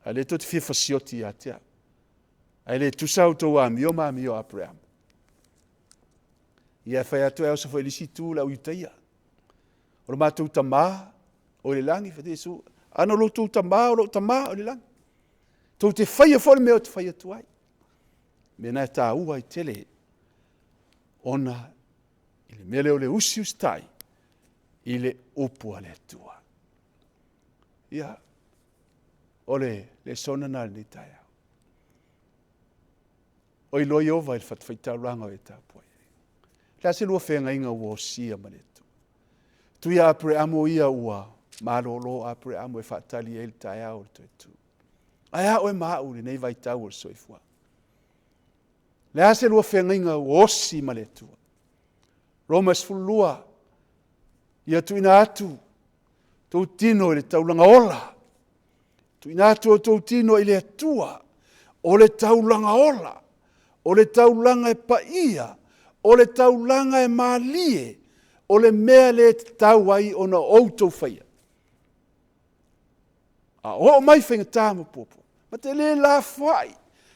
[SPEAKER 2] Ale to te fia fasioti a te au. Ale tusau to wa mio Aperila. Ia whai atu e osa whai lisi tū lau yutaia. O le mātou Tama o le langi. Fate Yesu. Ano lo tū Tama o lo Tama o le langi. To te whaia whai mea o te whaia tuai. Mena e tā ua i tele. Ona i le mele o le usi ustai. I le upua le tua. Ia. O le sona na le tai au. O i loi ova i le whatwhaitau ranga o e tā puai. La se lua whenga inga ua o sia manetu. Tu ia apre amo ia ua. Marolo apre amo e whatali e le tai au le tu. Ai a oe mau le nei vai tau o soifua. Le se lua whenga inga ua o si manetu. Roma Sefulua. Ia tu ina atu. Tau tino i le taulanga ola. Tu ina atu o tau tino i le atua. O le taulanga ola. O le taulanga e paia. O le taulanga e malie. O le mea le tau ai o na outou whaia. A o mai whenga tāma popo. Ma te le la whai.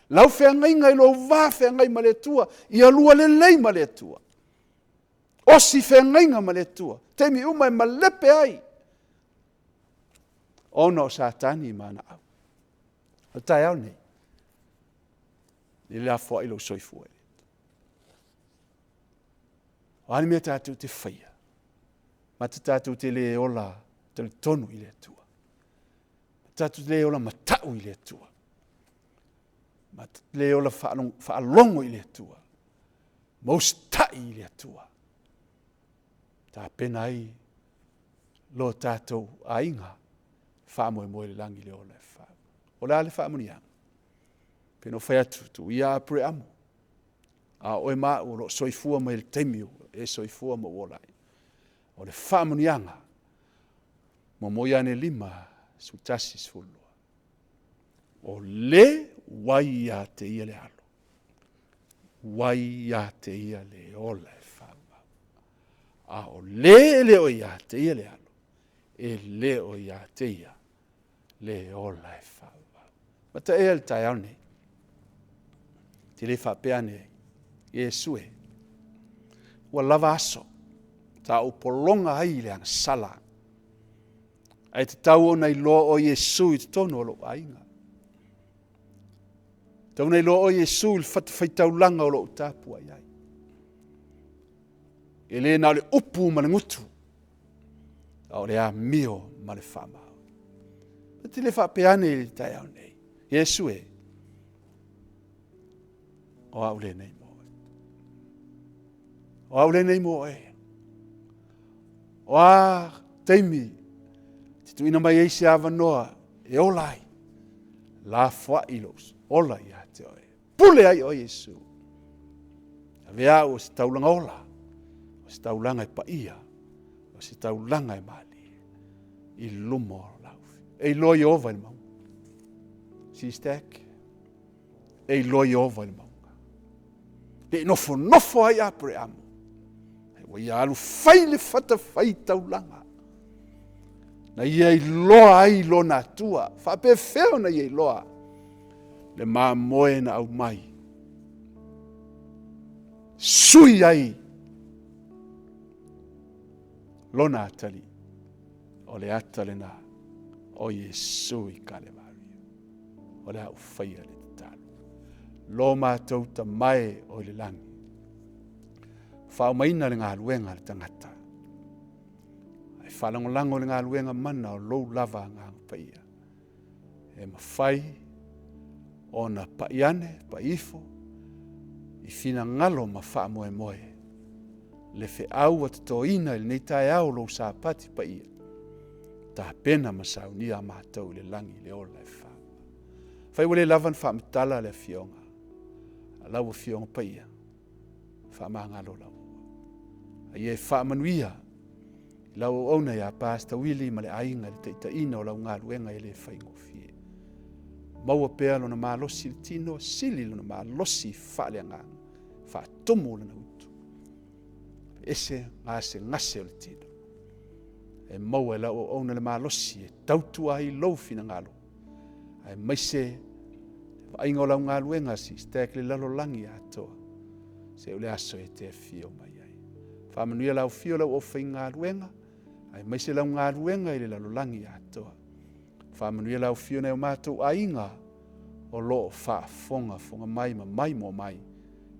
[SPEAKER 2] Lau whenga i lo wā whenga i maletua. Ia lua le lei maletua. Osi whenga maletua. Teimi umai malepe ai. Ona o satani i mana au. O tai au nei. Ni la whai lo soifua. O ani mea tātou te whaia. Ma te tātou te le ola te tonu i le tua. Tātou te le ola matau i le tua. Ma te le ola whaalongo i le tua. Maustai le atua. Ta pena ai lo tātou ainga whaamoe le langi le ola e wha. O le ale whaamonianga. Peno whai atu tu ia apre amo. A oe maa o lo soifua mai le temio e soifua ma uolai. O le whaamonianga. Mo moiane 5 sutasi sefulua. O le wai a te ia le alo. Wai a te ia le ola e wha. A o le o ia te ia le alo. E le o ia te ia le ola e wha. Ma ta ea le tai au nei. Te le whapea nei. Iesu e. Ua lava aso. Ta upolonga ai le ang sala. Ai te tau o nei loa o Iesu i te tono o lo ainga. Tau nei loa o Iesu il whaitaulanga o lo utapua iai. E le na le upu ma le ngutu. O le a mio ma le whamau. Te le whapeane i tai au nei. Iesu e. O au le nei mo e. O au le nei mo e. O a teimi. Te tuina mai eise ava noa. E olai. La Fai-Lauga. Ola ia te oe. Pule ai o Iesu. A vea o se taulanga ola. O se taulanga e paia. O se taulanga e mali. I lumo o laufi. E loi ova il mau. SISDAC. E loi ova il mau. Le nofo ai apre amo. E wa ia alu fai le fata fai taulanga. Na ia i loa ai lo na tua. Whape feo na ia i loa. Le maa moe na au mai. Sui ai. Lo na atali. O le atale na. O Iesu i kale maria. O le au whaia le talo. Lo mātou ta mai o le langi. Whao maina le ngā luenga le tangata. Ai whalangolango le ngā luenga mana o lou lava ngā paia. E mawhai o na paiane, paifo, i fina ngalo ma wha moe moe. Le fe au at Toeaina le Taitai au lo Sapati paia. Ta pena ma Sauniga mātou le langi le ola e wha. Whai wale lavan wha mitala le fionga. A lau fionga paia. Wha maa ngalo lau. A ie wha manuia. Lau ona ia pasta wili ma le ainga le Taitaina o lau ngā luenga e le whaingofie. Maua pea lona malosi le tino, sili lona malosi whaale anganga. Wha tomo lana utu. Ese ngase o le tino. E maua la o ona le malosi e tautua ai lou fina ngalo. Ai maise, ainga o lau ngā luenga SISDAC le lalo langi atoa. Se ule aso e te fio mai ai. Whamanuia lau fio lau o whai ngā luenga. Ai maise lau ngā luenga i le lalo langi atoa. Whamanuia lau fio nei o mātou ainga o lo fonga mai ma mai mo mai.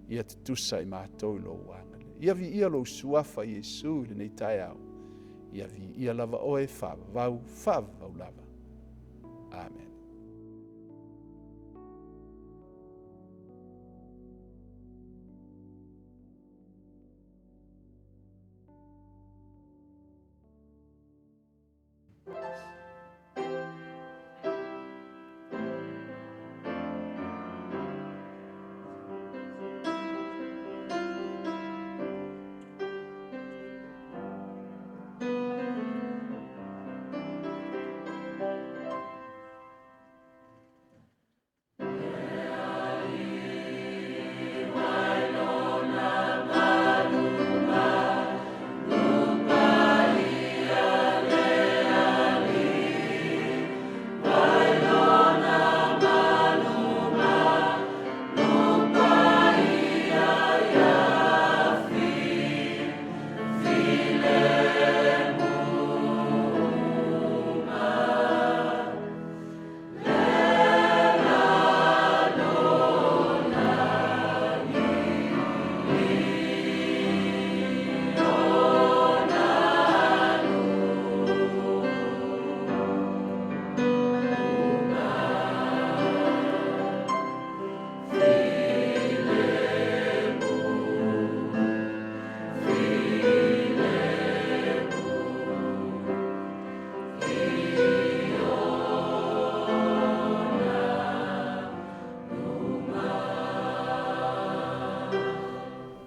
[SPEAKER 2] Ia te tusa i mātou i lo wanga. Ia vi ia lo suafa Iesu le nei tai au. Ia vi ia lava oe whaavau lava. Amen.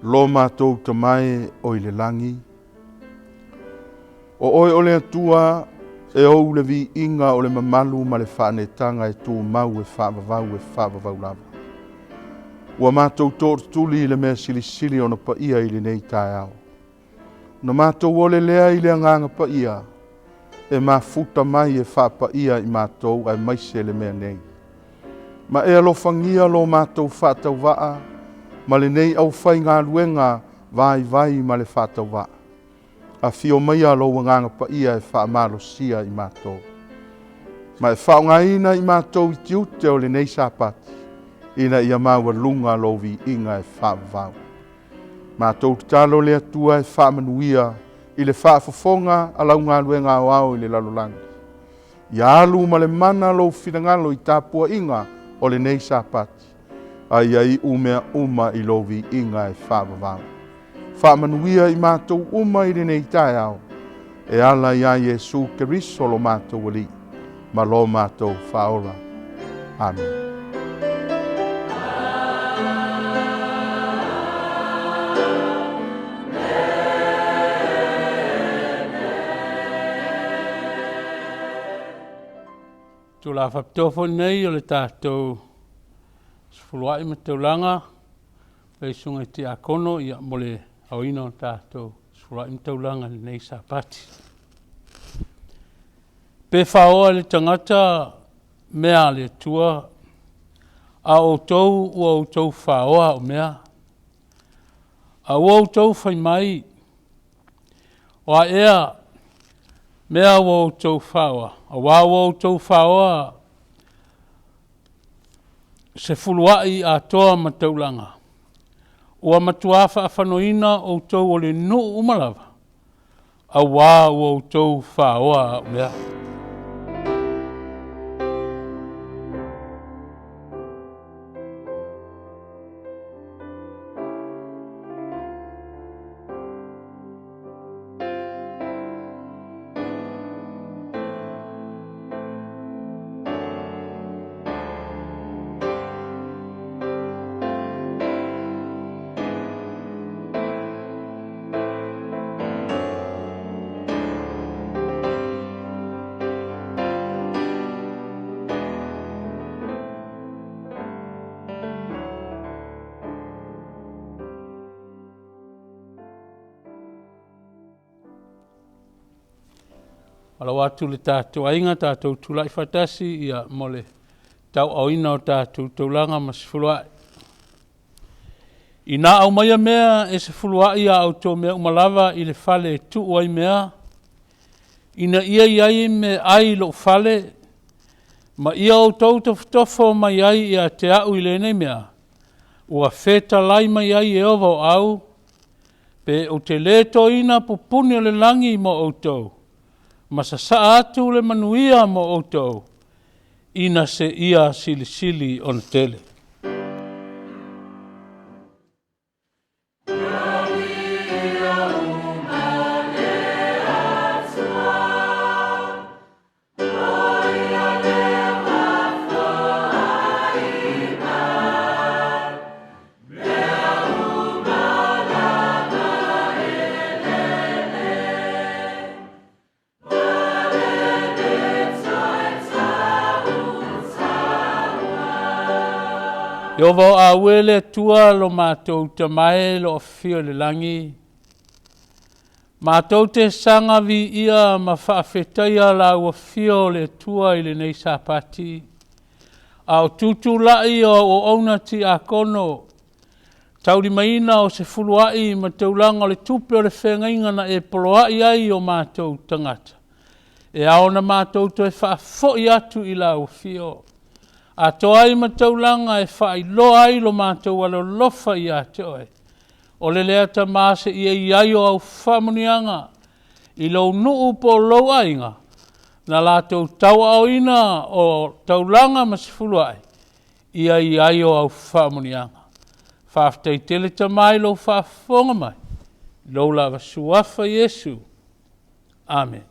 [SPEAKER 3] lo mātou tamae o i le langi. O oi o le atua e ou le vi inga o le mamalu ma le whaanetanga e tū mau e whaavavau lava. Ua mātou tōrtuli i le mea silisili o na paia i le nei tae au. Na mātou o le lea i le anganga paia e mafuta mai e whaapaia i mātou ai maise le mea nei. Ma e alofangia lo mātou whaatau waa, ma le nei au whai ngā luenga vai ma le whaatau waa. A fio mai alo nganga paia e whaamalosia i mātou. Ma e whaongaina i mātou i tiute o le nei Sapati, ina ia maua lunga lo vi inga e whaavavau. Mātou talo le atua e whaamanuia i le whaafofonga a lau ngā luenga au i le lalolangi. Ia alu ma le mana lo whingalo i tāpua inga o le nei Sapati. Ai ai umea uma i lo vi inga e whaavavau. Whaamanuia i mātou uma i le nei tae au. E ala ia Jesu Keriso lo mātou wali. Ma lo mātou whaora. Amen.
[SPEAKER 4] Tu la whapitofo nei o le tātou Sefulua'i ma Taulaga, pei sunga i te akono i mo le auina o tātou Sefulua'i ma Taulaga le nei Sapati. Pe whaoa le tangata mea le tua a outou ua outou whaoa o mea. A ua outou whai mai o a ea mea ua outou whaoa. A wā ua outou whaoa Sefulua'i a toa ma Taulaga. Ua matua whaafanoina outou o le nu umalawa. A wā ua outou whaoa o mea. Ala watu le tātou ainga, tātou tūlai whatasi ia mole tau auina o tātou Taulaga ma Sefulua'i. I nā au maia mea e Sefulua'i a au tō mea umalawa i le whale tu ai mea. Ina ia iai me ai lo whale, ma ia o tau tofo mai ai ia te au i le nei mea. Ua wheta lai mai ai e ovo au, pe o te le toina pupuni o le langi mo o tau. Ma sa atu le manuia mo outou, ina se ia sili on tele. Yo vau a wele tua lo mātou tamae lo fio le langi. Mātou te sanga vi ia ma faafetaia la ua fio le tua i le nei Sapati. Au tutu lai o ona ti a kono. Tauri maina o Sefulua'i ma Taulaga o le tupe o le whengainga na e poloa'i ai o mātou tangata. E aona mātou to e faafoi atu i la ua fio. A toai ma Taulaga e Fai-Lauga lo mātou alo lofa i a toe. O le lea ta māse i e iaio au whamunianga i lo nuu po lau ainga na lātou tau auina o Taulaga ma Sefulua'i i a iaio au whamunianga. Whaaftei tele ta mai lo whaafonga mai. Lo lava suafa Yesu. Amen.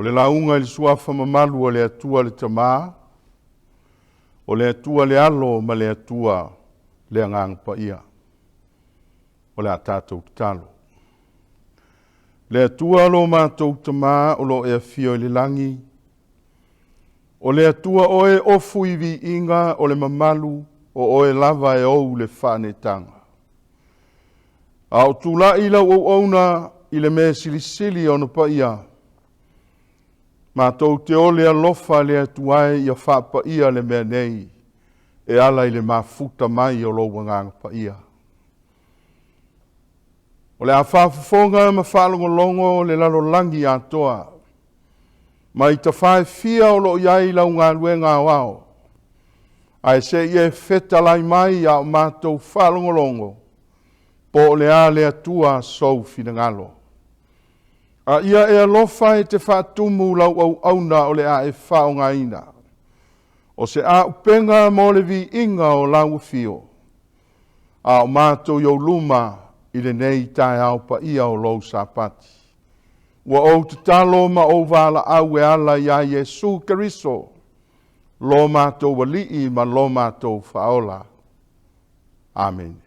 [SPEAKER 3] le launga i le suafa mamalu o le atua le Tama, o le atua le alo ma le atua le angang pa ia, o le atatou talo. Le atua lo mātou Tama o lo e fio i le langi, o le atua o e ofu i vi inga o le mamalu o e lava e ou le whanetanga. A o tula i lau o auna i le mea silisili o na pa ia, mātou te ole alofa le atuai i a whapa ia le mea nei, e ala i le mafuta mai o lo wangang pa ia. O le a whaafafonga ma whaalongolongo le lalo langi atoa, ma i ta Faifia o lo iai lau ngā luenga wao, ai se ie feta lai mai a o mātou whaalongolongo, po le a le atua sou finangalo. A ia e alofa e te whaatumu lau au auna o le a e whaongaina. O se a upenga mo le vi inga o lau fio. A o mātou iau luma i le nei tae au pa ia o lou Sapati. Wa o te talo ma o wala au e ala ia Jesu Keriso. Lo mātou walii ma lo mātou whaola. Amen.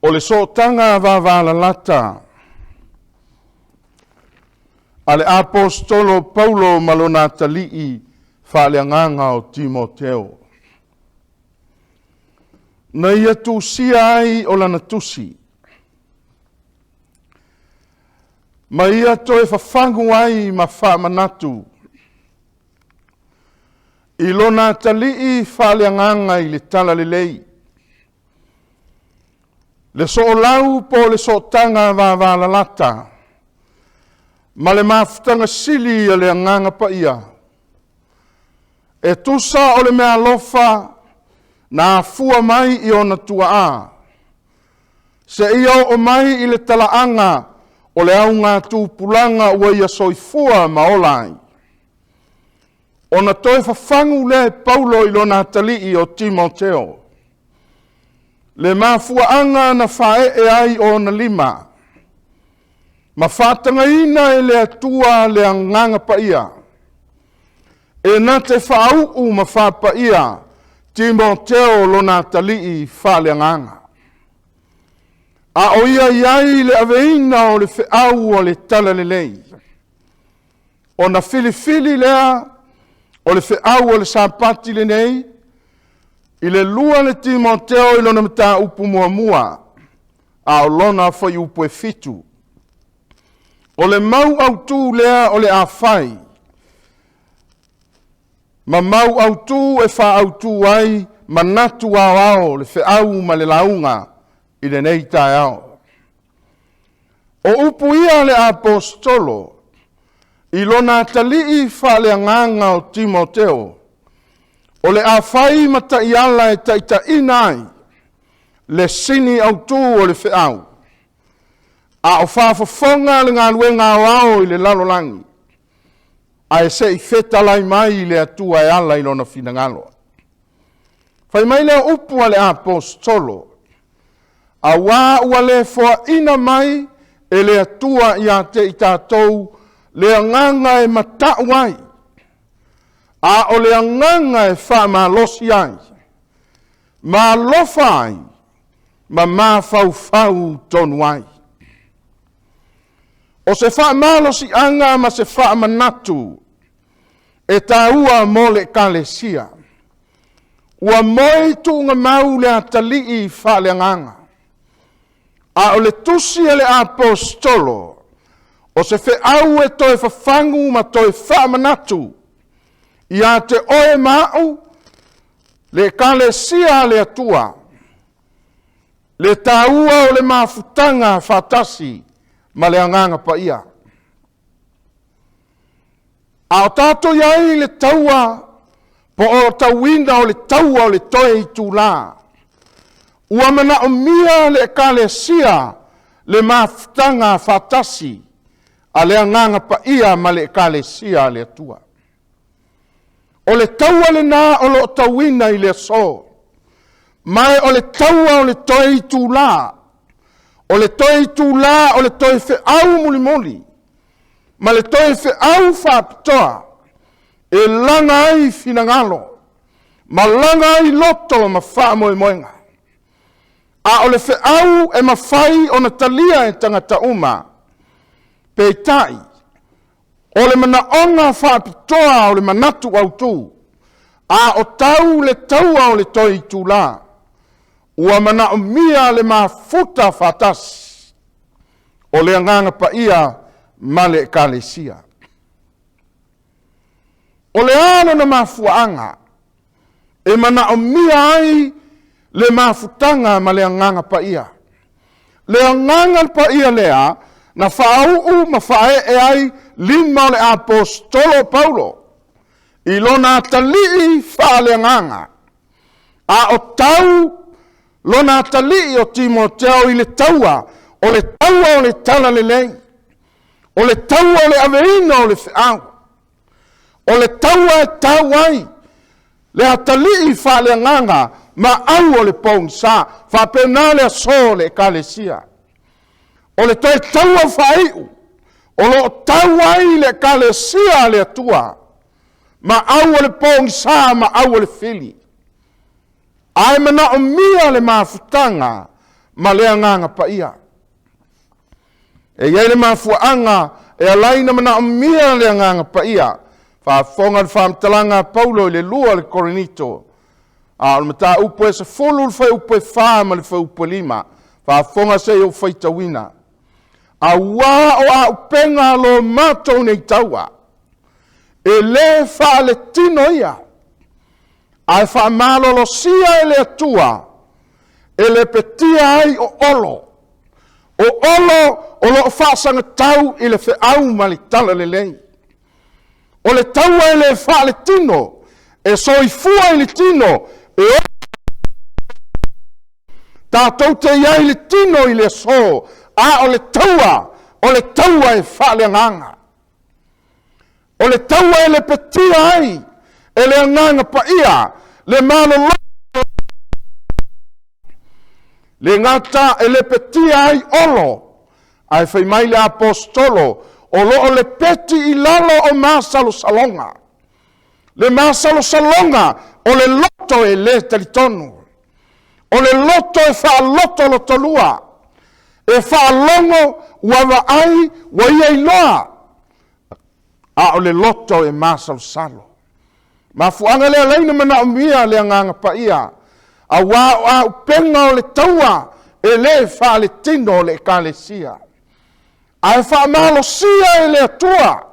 [SPEAKER 3] O le sotanga wawala lata, a le apostolo Paulo malona talii whaaleanganga o Timoteo. Na ia tusia ai o lana tusi. Ma ia toe whafangu ai ma whaamanatu. I lona talii whaaleanganga i le tala le lei. Le so lau po le so tanga wawala lata. Ma le mafutanga sili a le anganga pa ia. E tusa o le mea lofa na fua mai i ona tua a. Se ia o mai i le talaanga o le au ngā tūpulanga ua ia soifua maolai. Ona toi whafangu le Paulo i lona talii o Timoteo. Le mafuaanga na whae e ai o na lima. Ma whatanga ina e le atua le anganga pa ia. E na te whaau ma whapa ia, Timoteo lona talii whale anganga. A o ia iai le aveina o le whiau o le tala le lei. O na filifili lea o le whiau o le Sapati le nei, i le lua le Timoteo i lona mta upu mua mua, a o lona fai upu e fitu. O le mau au tū lea o le a fai, ma mau au tū e wha au tū ai, ma natu au au le whiau ma le launga i le nei tae au. O upu ia le apostolo, i lona talii wha le anganga o Timoteo, o le a fai mata i ala e Taitai nai, le sini au tū o le whiau. A o whaafafonga le ngā luenga au i le lalolangi. A e se i feta lai mai i le atua e ala i lona finangalo. Whai mai lea upu a le apostolo. A wā ua le fua ina mai e le atua i a te i tātou le anganga e matau ai. A o le anganga e Faamalosi ai. Ma lofa ai. Ma fau tonu ai. O se Faamalosi anga ma se Faamanatu. E taua mo le kalesia. Ua moi tunga mau le atalii whaaleanganga. A o le tusi e le apostolo. O se whiau e toe whafangu ma toe Faamanatu. Ia te oe mau, le kalesia le atua, le taua o le mafutanga fatasi, ma le anganga pa ia. A o tato iai le taua, po o tauina o le taua o le toe i tūlā. Ua mana o mia le kalesia, le mafutanga fatasi, a le anganga pa ia ma le kalesia le atua. O le taua le nā o lo tauina i le so. Mai o le taua o le toi tūlā. o le toi tūlā, o le toi whiau muli. Ma le toi whiau whapitoa, e langa ai finangalo, ma langa ai loto ma wha moenga. A o le whiau e mawhai o na talia e tangata uma, Taitai, o le manaonga whapitoa o le manatu au tū, a o tau le taua o le toi tūlā, ua mana o mia le mafuta fatas, o le anganga pa ia ma le ekalesia. O le ano na mafuanga, e mana o mia ai le mafutanga ma le anganga pa ia. Le anganga pa ia lea, na whaau ma whae e ai lima o le apostolo Paulo, i lona talii wha le anganga, a o tau lona talii o Timoteo i le taua, o le taua o le tala le lei, o le taua o le aveina o le whiau, o le taua e tau ai, le atalii wha le anganga, ma au o le pongsa, wha pena le aso le ekalesia. O le toi taua whaiu, o lo tau ai le ekalesia le atua, ma au o le pongsa, ma au o le fili. Ai mana o mia le mafutanga, ma le anganga pa ia. E iai le mafuanga, e alaina mana o mia le anganga pa ia, whaafonga le whaamtalanga Paulo i le lua le Korinito, a o mata upo e Sefulu le whai upo e wha ma le whai upo lima, whaafonga se o whai tawina. A wā o a upenga lo matou nei taua, e le wha le tino ia, ai Faamalolo sia e le atua, e le petia ai o olo. O olo o lo whaasanga tau i le whiau ma le tala le lei. O le taua e le wha le tino, e soifua i le tino, e o tātou te iai le tino i le so, a o le taua e wha le anganga. O le taua e le petia ai, e le anganga pa ia, le malo le ngata e le petia ai olo, ai whai mai le apostolo, o lo le peti i lalo o masalo salonga. Le masalo salonga, o le loto e le talitonu. O le loto e wha loto lo tolua, e wha longo wawa ai wa ia iloa. A o le loto e masalo salo. Ma fuanga le alaina mana o mia le anganga pa ia. A wā o a upenga o le taua e le wha le tino o le ekalesia. A e wha malo sia e le atua.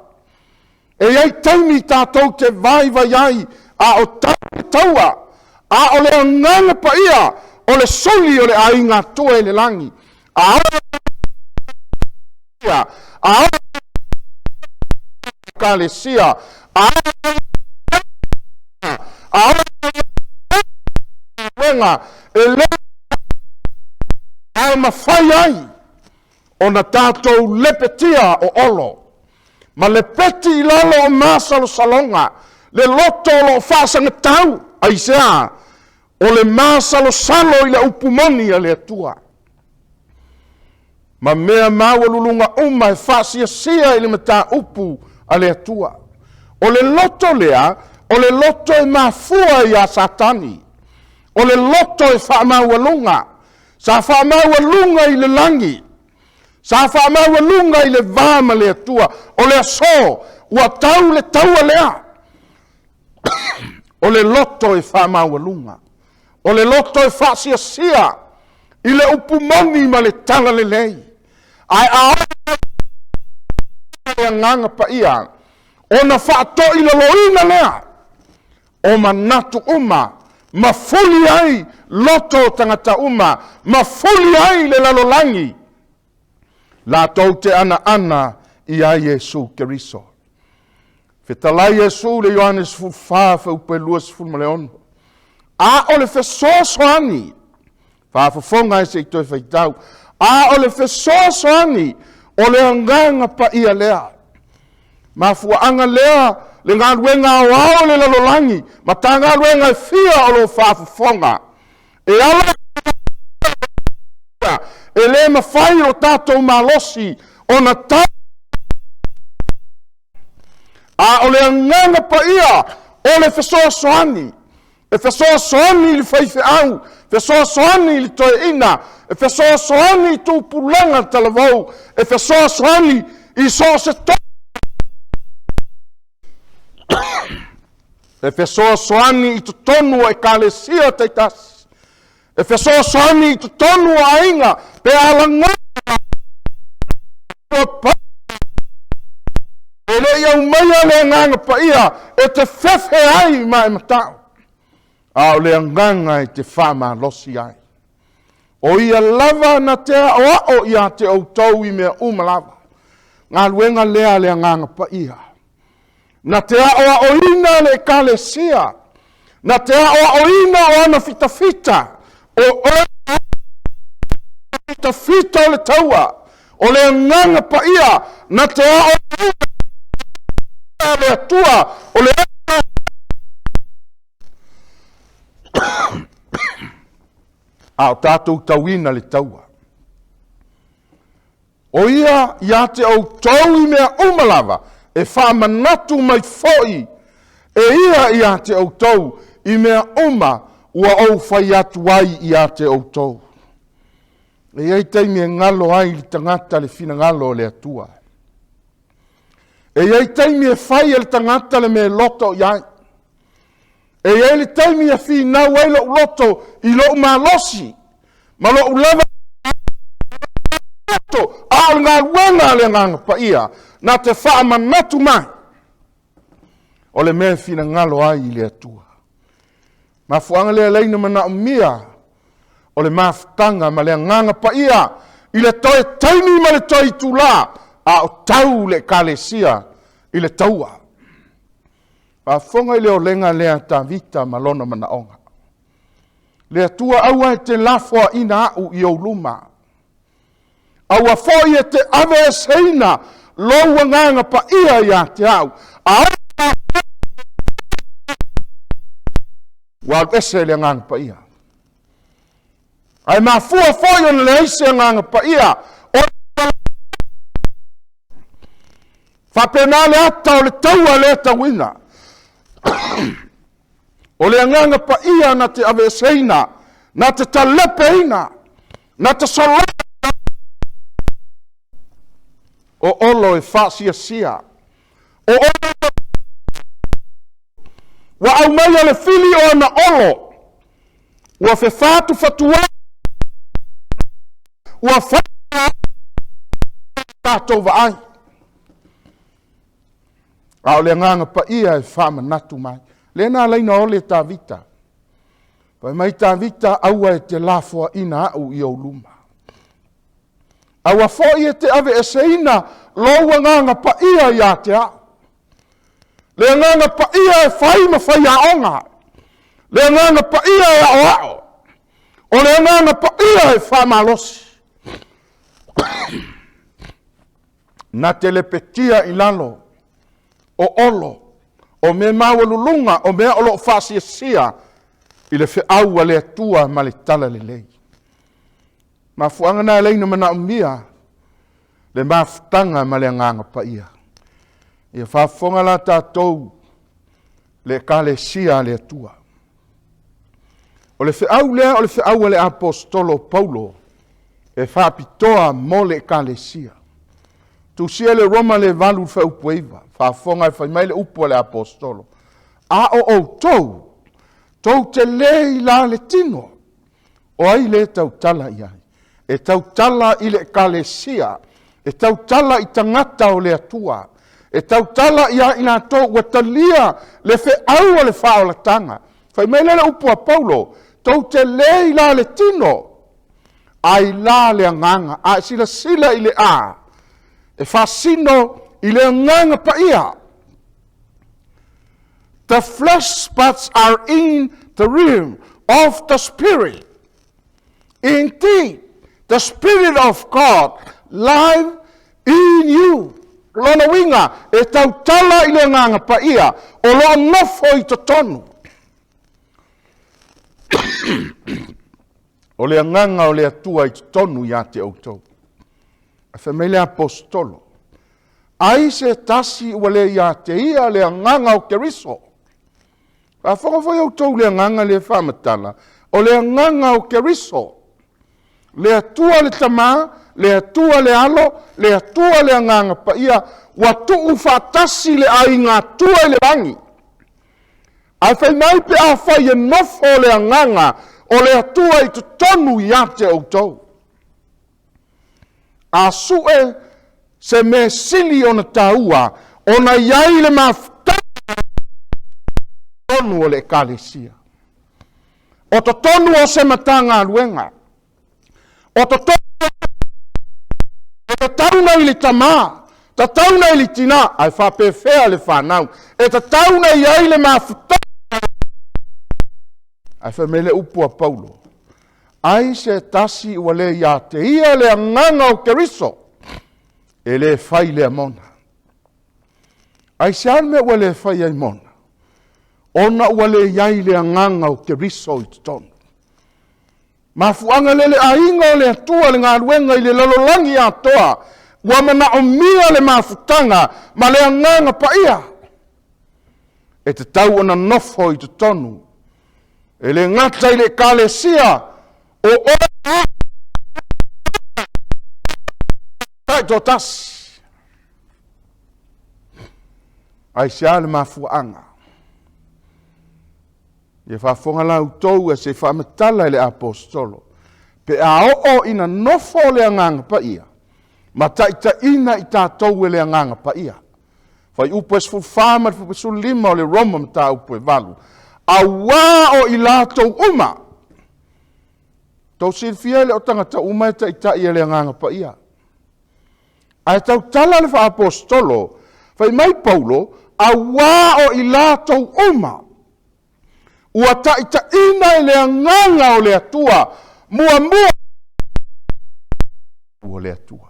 [SPEAKER 3] E iai taimi tātou te vai ai a o taua. A o le anganga pa ia o le soli o le ainga tua e le langi. A o le ekalesia. A wenga e le ai mawhai ai o na tātou lepetia o olo. Ma le peti i lalo o masalo salonga, le loto o lo whaasanga tau, ai sea, o le masalo salo i le upumoni a le atua. Ma mea mawalulunga uma e whaasia sia i le mata upu a le atua. O le loto lea, o le loto e mafua i a satani. O le loto e whaamawalunga. Sa whaamawalunga i le langi. Sa whaamawalunga i le vama le atua. O le aso, ua tau le taua lea. O le loto e whaamawalunga. O le loto e whaasia sia. I le upumoni ma le tala le lei. Ai a e nganga pa ia. O na whaato i le loina lea. O manatu uma. Ma fuli ai loto tangata uma. Ma fuli ai le lalolangi. La tau te ana i a Yesu Keriso. Fetalai Yesu le Ioannes fulfafa upe luas fulmaleon. A o le fesosoani. Faafafonga e se itoe faitau. A o le fesosoani. O le anganga pa ia lea. Ma fuanga lea. Le ngā ruenga o ao le lalolangi. Ma tā ngā ruenga e fia o lo whaafafonga. E ala e le mawhai o tātou malosi o na tau. A o le anganga pa ia o le fesoa soani. E fesoa soani li Faafeagaiga, fesoa soani li Toeaina, e fesoa soani tu pulanga talavau, e fesoa soani i so se to. E fesoa soani i tonu e kalesia taitasi. E fesoa soani i tonu a inga pe alanga. E le iau maia le nganga pa ia e te fefe ai mai matau. A o le anganga e te whaamalosi ai. O ia lava na te o ia te outou i mea umalava. Ngā luenga lea le anganga pa ia. Na te o ina le kalesia. Na te o ina o ana fita. O fita o le taua. O le anganga pa ia. Na te o ina le atua. O le a o tātou tauina le taua. O ia te au tau i mea umalava, e whaamanatu mai foi, e ia te au tau i mea uma, ua au whai atu ai ia te au tau. E iei teimi e ngalo ai li tangata le fina ngalo le atua. E iei teimi e whai le tangata le me loto iai. E ele taimi a fi na wailo loto I lo malosi. Ma lo ulava loto a nga wena le nga pa ia na te fa manatu mai. O le me fi na ngalo ai le atua. Ma fuanga le leina mana mia. O le maftanga ma le nganga pa ia I le toe taimi ma le toi tula a o tau le kalesia I le taua. A fonga I le o lenga lea ta vita malona mana onga. Le tua aua te lafua ina au I o luma. Aua foi e te ave seina loua nganga pa ia te au. A wal ese le nganga pa ia. Ai ma fua foi on le ese nganga pa ia. Fa penale ata o le taua le tawina. O le anganga pa ia na te aveseina, na te talepeina, na te solata. O olo e whasia. O olo wa au mai le fili o na olo. Wa fe fatu fatua. Wa fatu tato va ai. A le nganga pa ia e whama natu mai. Lena leina o le tā vita. Pai mai tā vita aua e te lafua ina au I o luma. Aua foi e te ave e seina loua nganga pa ia te au. Le nganga pa ia e whai ma whai a onga. Le nganga pa ia e o ao. O le nganga pa ia e whamalosi. Na telepetia I lalo. O olo, o me mawalulunga, o me olo whasia I le fe aua le atua ma le tala le lei. Ma fuanga na leina mana umia, le maftanga ma le nganga pa ia. Ia whafonga la tātou le kalesia le atua. O le fe au lea, o le fe aua le apostolo Paulo, e whapitoa mo le kalesia. Tu sia le Roma le valu fa upueva, fa fonga e fa mai le upo le apostolo. A o tou te lei la le tino. O ai le tau tala iai. E tau tala I le kalesia. E tau tala I tangata o le atua. E tau tala ia I la tau watalia le fe aua le fao la tanga. Fa mai le upo a Paulo. Tou te lei la le tino. Ai la le anganga. A sila I le a. E fasino I le nganga pa ia. The flesh spots are in the realm of the spirit. Indeed, the spirit of God live in you. Lona winga, e tau tala I le nganga pa ia, o lo nofo I totonu. o le nganga o le atua I tonu ia te outou. A whamele apostolo. Ai se tasi ua le ia te ia le nganga o keriso. A whakawhai outou le nganga le whamatala. O le nganga o keriso. Le atua le tama, le atua le alo, le atua le nganga pa ia. Watu ufatasi le ai ngā tua le rangi. Ai whai mai pe a whai e nofo le nganga o le atua I tonu ia te outou. A sue se me sili o na taua, o na iai le mafutanga tonu o le ekalesia. O to tonu o se matanga aluenga. O to tonu o te tauna I le tama, ta tauna I le tina, ai whapewhea le whanau, e ta tauna iai le mafutanga. Ai whamele upu a Paulo. Ai se tasi ua le ia te ia le anganga o keriso. E le fai le amona. Ai se alme ua le fai ai mona. Ona ua le iai le anganga o keriso I tonu. Mafuanga le ainga o le atua le ngā ruenga I le lalolangi atoa. Ua mana o mia le mafutanga ma le anganga pa ia. E te tau ona nofo I te tonu. E le ngata I le kalesia. O tai tasi. Ai se ale mafuanga. Ia whafonga lau tou e se whamatala I le apostolo. Pe a o ina nofo le anganga pa ia. Ma taita ina I tātou e le anganga pa ia. Whai upo e sfulfama, upo e sulima o le Roma mta upo e valu. A wā o I lātou uma. Tau silfia le o tangata uma e taita ia le anganga pa ia. Ai tau tala le wha apostolo. Whai mai Paulo, a wā o I lātou uma. Ua taita ina I le anganga o le atua. Mua o le atua.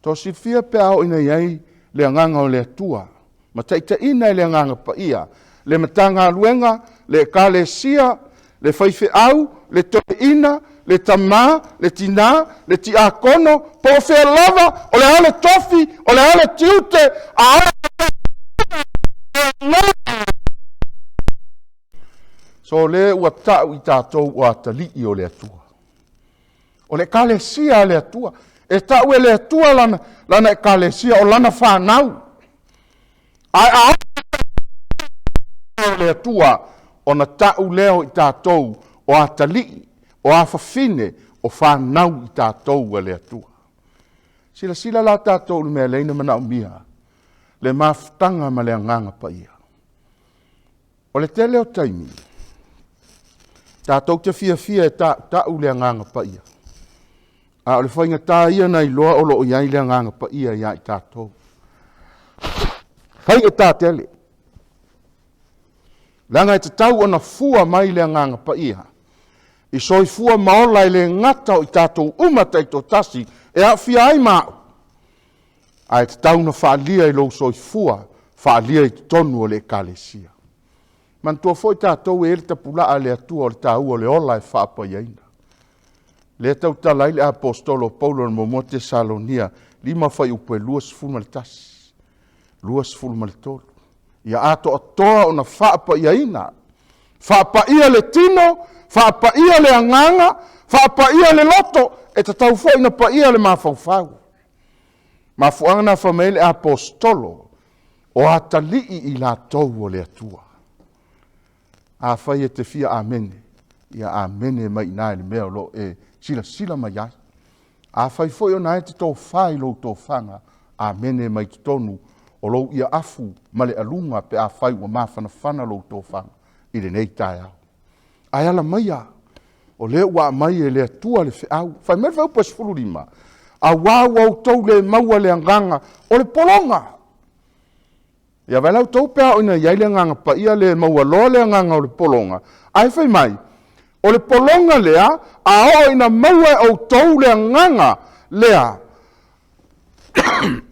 [SPEAKER 3] Tau silfia pe au ina iai le anganga o le atua. Ma taita ina I le anganga pa ia. Le matanga luenga, le kalesia, le faifeau, le toeaina, le tama, le tina, le tiakono, po Faeluaga, o le ale tofi, o le ale tiute, a ale so le ua tau I tātou ua talii o le atua. O le kalesia le atua. E tau e le atua lana e kalesia o lana whanau. Ai a o le atua o na tau leo I tātou o a talii, o a whawhine, o whanau I tātou e le atua. Sila la tātou le mea leina mana o miha, le mafutanga ma le anganga pa ia. O le tele o taimi, tātou te fiafia e tau le anganga pa ia. A o le whainga tā ia nei loa o lo o iai le anganga pa ia I tātou. Whainga tā tele. Langa e te tau ona fua mai le anganga pa ia. I soi fua maola I le ngata o I tātou umata I tō tasi e a fia ai mao. A e te tau na whaalia I lo soi fua, whaalia I tonu o le kalesia. Man tua foi tātou e le tapula a le atua o le tāu o le ola e whaapaiaina. Le tau talai le apostolo Paulo na momo te Salonia, lima whai upo e luas fulma le tasi, luas fulma le tolu. Ia ato atoa o na whaapaiaina. Whaapaia le tino, whaapaia le anganga, whaapaia le loto, e ta tau fo ina paia le mawhauwhau. Mafuanga na whamele apostolo, o atalii I la tau o le atua. A whai e te fia amene, ia amene mai nai le mea lo e sila mai ai. A whai foi o nai te tō whai lo tō whanga, amene mai te tonu, o lo ia afu ma le alunga pe a whai ua mawhana lo tō whanga, I le nei tai au. Ai ala mai a, o le ua mai e le atua le whiau, whai mea whau pa Sefulua'i, a wāu au tau le maua le anganga, o le polonga. Ia vai lau tau pea o ina iai le anganga pa ia le maua loa le anganga o le polonga. Ai whai mai, o le polonga lea, a o ina maua au tau le anganga lea,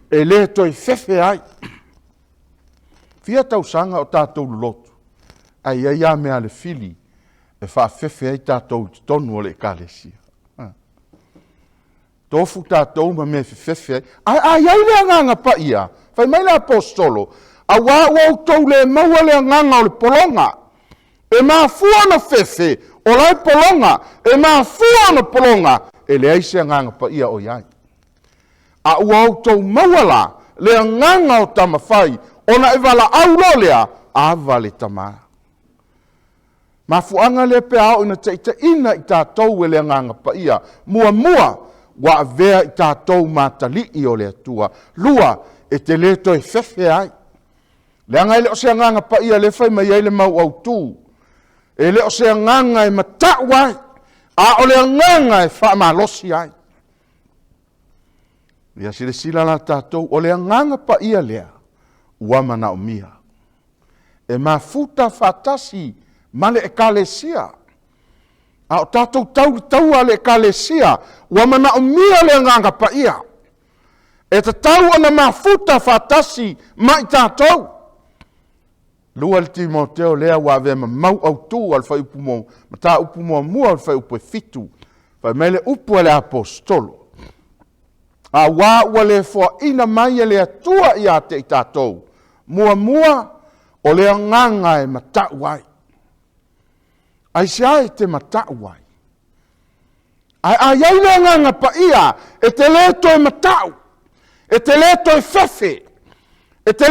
[SPEAKER 3] e le toi fefe ai. Fia tau sanga o tātou lotu, ai ia mea le fili, e faafefe tātou tonu o le ekalesia. Tofu tātou ma me fefefe ai le anganga pa ia. Fai mai le apostolo. A wā tau le maua le anganga o le polonga. E mā fua na fefe o lai polonga. E mā fua na polonga. E le aise anganga pa ia o iai. A wā tau maua la le anganga o tama fai. Ona e wala auro lea a vale tama. Ma fuanga le pe au ina te ina i tātou e le anganga pa ia. Mua. Wa vea i tātou mātali i o le atua. Lua e te leto e fefe ai. Le anga le o se anganga pa ia le fai mai ai le mau au tū. E le o se anganga e matau ai. A o le anganga e Faamalosi ai. Ia sile sila la tātou o le anganga pa ia lea. Ua mana o mia. E mafuta fatasi male e kalesia. A o tātou tau ale kalesia, wa mana o mia le nganga pa ia. E ta tau ana mafuta fatasi mai tātou. Lua le Timoteo lea wa ve mau au tū al fai upu mo, mata upu mo mua al fai upu e fitu, fai mele upu ale apostolo. A wa le fo ina mai le atua ia te i tātou, mua o le nganga e mata wai. Ai sai te matau ai. Ai le nganga pa ia, e te leto e matau, e te leto e fefe, e te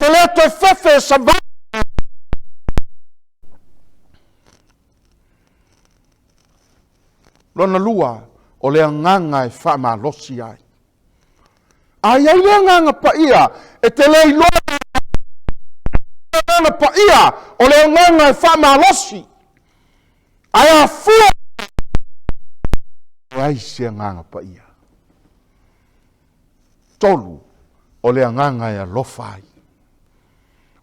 [SPEAKER 3] leto e fefe e Sabbath. Lona lua, o le nganga e Faamalosi ai. Ai le nganga pa ia, e te lei loa nganga pa ia, o le nganga e Faamalosi. Ai a fua. Ai se nganga pa ia. Tolu, o le nganga e alofai.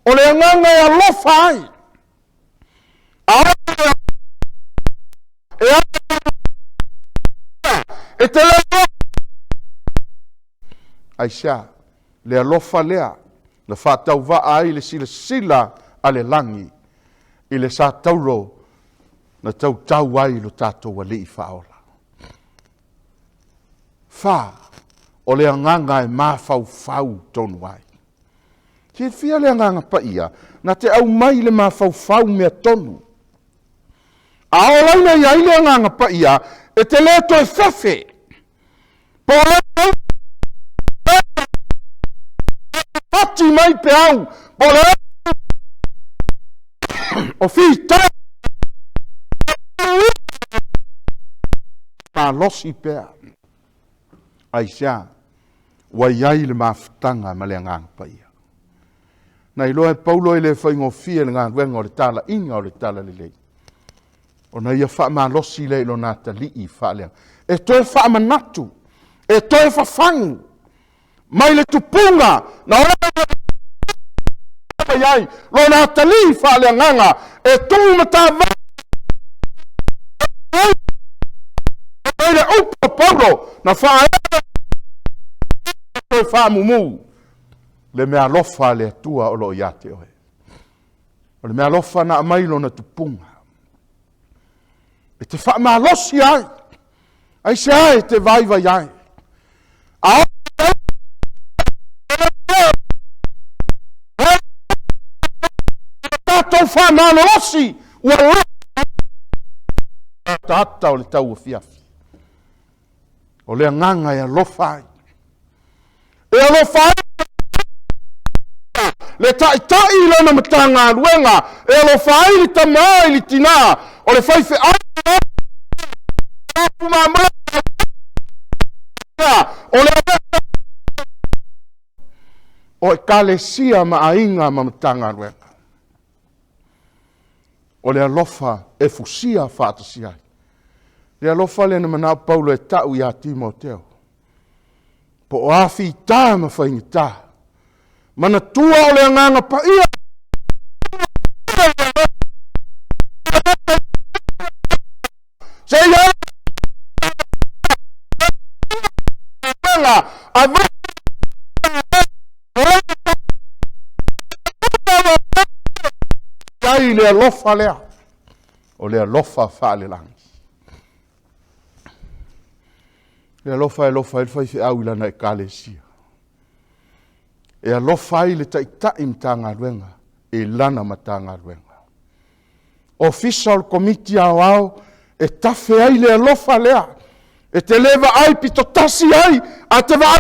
[SPEAKER 3] O le nganga e alofai. E te lei loa. Aisha, le alofa lea, le whātau waa ai le sila a le langi, i le sa tauro na tau ai lo tātou a li i whaola. O le anganga e mawhau tonu ai. Ki e whia le anganga pa ia, na te au mai le mawhau mea tonu. A o laina ia i le anganga pa ia, e te leto e fefe. Po Pati mai pe au, pole o fita pa losi pea. Aisha, waiai le maftanga ma le ngang pa ia. Na ilo e paulo ele whaingo fia le ngang wenga o le tala inga o le tala le lei. O na ia wha ma losi le ilo nata li i wha lea. E toe wha manatu, e toe wha whangu. Mai le tupunga, na ora ai, lo na tali fa le nganga, e tu mata va. Ai le upa paulo, na fa mumu. Le mea lofa le tua o lo iate oe. O le mea lofa na mai lo na tupunga. E te fa ma losi ai. Ai se ai te vai ai. A Faamalolosi ua tata o le tau o Fiafia. O le nganga e alofa ai. E alofa ai. Le Taitai lana matanga aluenga. E alofa ai li Tama i li tina. O le Faafeagaiga o le o e kalesia ma ainga ma matanga aluenga. O le alofa e fusia whātasi ai. Le alofa le na mana Paulo e tau i a Timoteo. Po o awhi tā ma whaingi tā. Mana tua o le anganga pa ia. Se ia. ai le alofa lea. O le alofa fa'alelangi. Le alofa e faifeau i lana ekalesia. E alofa ai le taitai matagaluega e lana matagaluega. Official committee ao e tafe ai le alofa lea. E te leva ai pitotasi ai a te va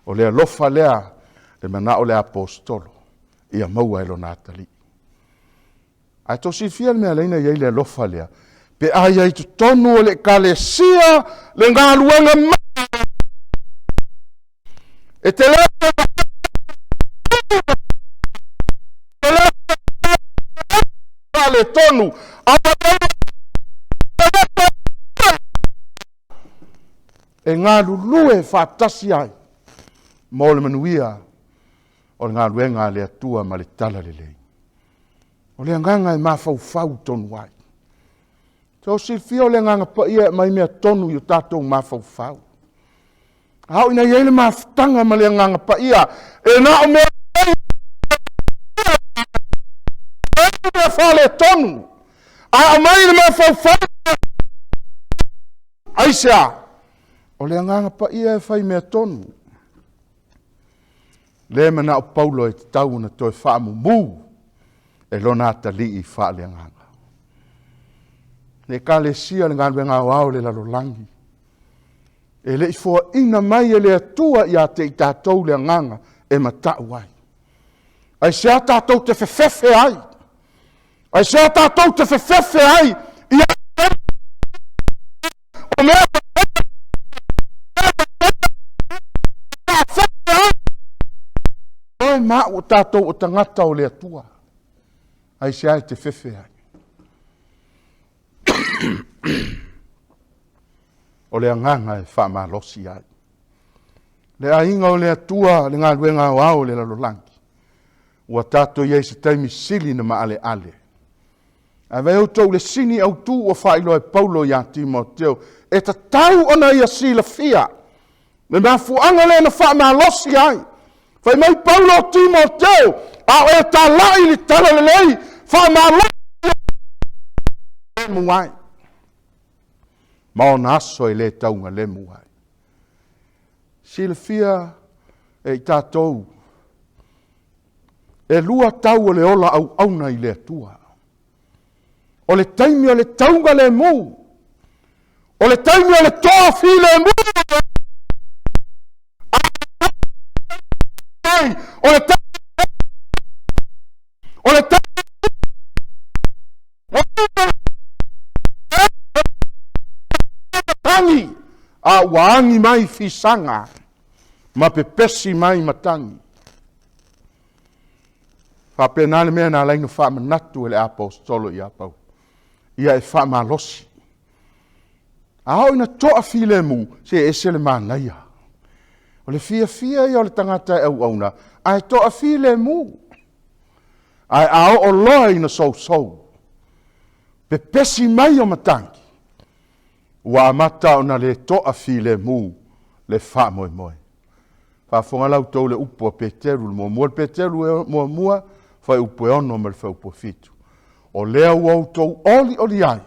[SPEAKER 3] o le alofa lea le mana o le apostolo ia maua e lona atali. Ai tosi fia mea leina iai le alofa lea pe ai ai tutonu o le kalesia le ngaluanga ma e te lea le tonu e ngā lulue whātasi ai mo le manuia o le ngā luenga le atua ma le tala le lei. O le anganga e mawhau tonu ai. Tau silfia o le anganga pa ia mai mea tonu i o tātou mawhau. Hau ina iei le mawhtanga ma le anganga pa ia e nā o mea fale tonu. A mai le mawhau aisea. O le anganga pa ia e whai mea tonu. Le mana o Paulo e te tau na toi whaamumu e lona atali i wha le anganga. Le ka le sia le ngānue ngā wao le lalolangi. E le i fua ina mai e le atua i a te i tātou le anganga e matau ai. Ai sea tātou te whewhewe ai. Ai sea tātou te whewhewe ai i a o mea ma o tātou o tangata o le atua. Ai se ai te whewhe ai. O le anganga e whaamalosi ai. Le ainga o le atua le ngā luenga o au le lalolangi. Ua tātou iei se taimi sili na maale ale. A vei au tau le sini au tū o Fai-Lauga Paulo i a Timoteo. E ta tau ona ia sila fia. Me mea fuanga le na whaamalosi ai. Fai mai Paulo Timoteo, a e ta lai li tala le lei, Faamalologa le muai. Mao naso e le taunga le muai. Silfia e i tātou, e lua tau o le ola au auna i le atua. O le taimi o le taunga le mu, o le taimi o le toa fi le mu, o le tangi a waangi mai fisanga ma pepesi mai matangi fa penale mea na laino fa manatu le apostolo i apau ia e fa malosi a ina toa file mu se esele manaia. O le fiafia i o le tangata e au ai toa file mu. Ai ao o loa ina sou. Pe pesi mai o matangi. Ua amata o na le toa file mu le wha moe moe. Whafonga lau tau le upo a peteru le mua le peteru e mua whai upo e ono me le whai upo fitu. O lea ua tau oli ai.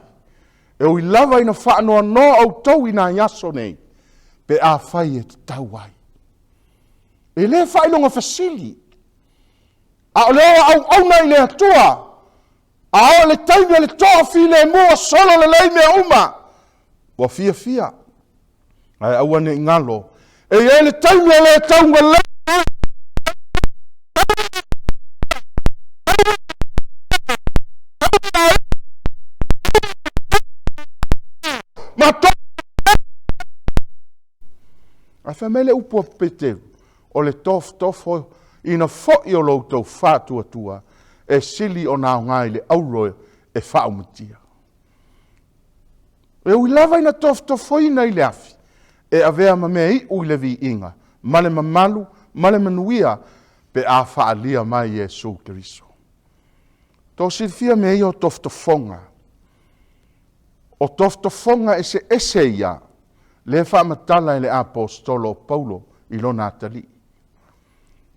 [SPEAKER 3] E ui lava ina wha noa no au tau ina yaso nei. Pe a whai e te tau ai. E le whailonga fasili. A o leo au nei le atua. A o le taimi le toa fi le mua solo le lei mea uma. Wa fia. Ai au ane ingalo. E le taimi le taunga le. Ma to. A famele upo peteru. O le tofo ina fo'i o loutou whātua e sili o nao ngai le auroe e whaumutia. E ui lava ina tofo ina i le afi e avea ma mea i ui le vi inga, male mamalu, male manuia, pe a faalia mai Iesu Keriso. Tō silfia me o toftofonga. O toftofonga ese ia, le whaamatala le apostolo Paulo i lona atali.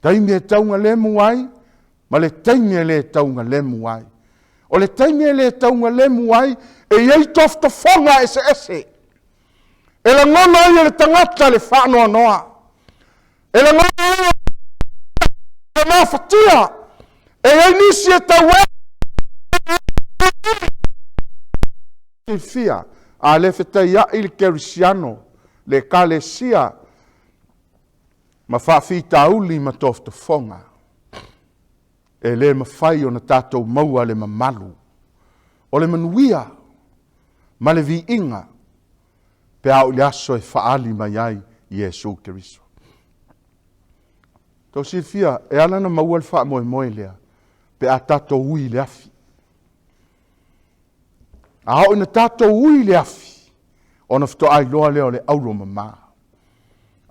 [SPEAKER 3] Taimi e taunga lemu ai, ma le taimi e le taunga lemu ai. O le taimi e le taunga lemu ai, e iei toftofonga ese. E la ngona ia le tangata le whaanoa noa. E la ngona ia le mafatia. E iei nisi e taua. Fiafia, a le whetaia i le kerisiano, le kalesia, ma whaafitauli ma toftofonga. E le mawhai o na tātou maua le mamalu. O le manuia, ma le vi inga, pe au le aso e faali mai ai Iesu Keriso. Tau Silfia, e alana maua le wha moe lea, pe a tātou ui le afi. A hao ina tātou ui le afi, o na fito ai loa leo le auro mama.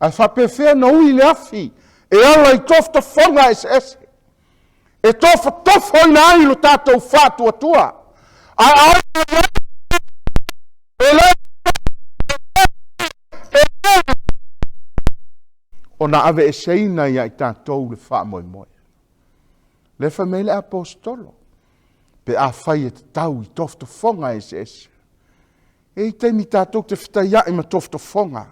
[SPEAKER 3] A whapewhea na ui le afi, e ala i tofta whonga ese. E tofa tofo ina ai lo tātou whātua tua. A ai e le o na ave e seina ia i tātou le wha moe. Le whamele apostolo. Pe a whai e tau i tofta whonga ese. E i teimi tātou te whitaia i ma tofta whonga.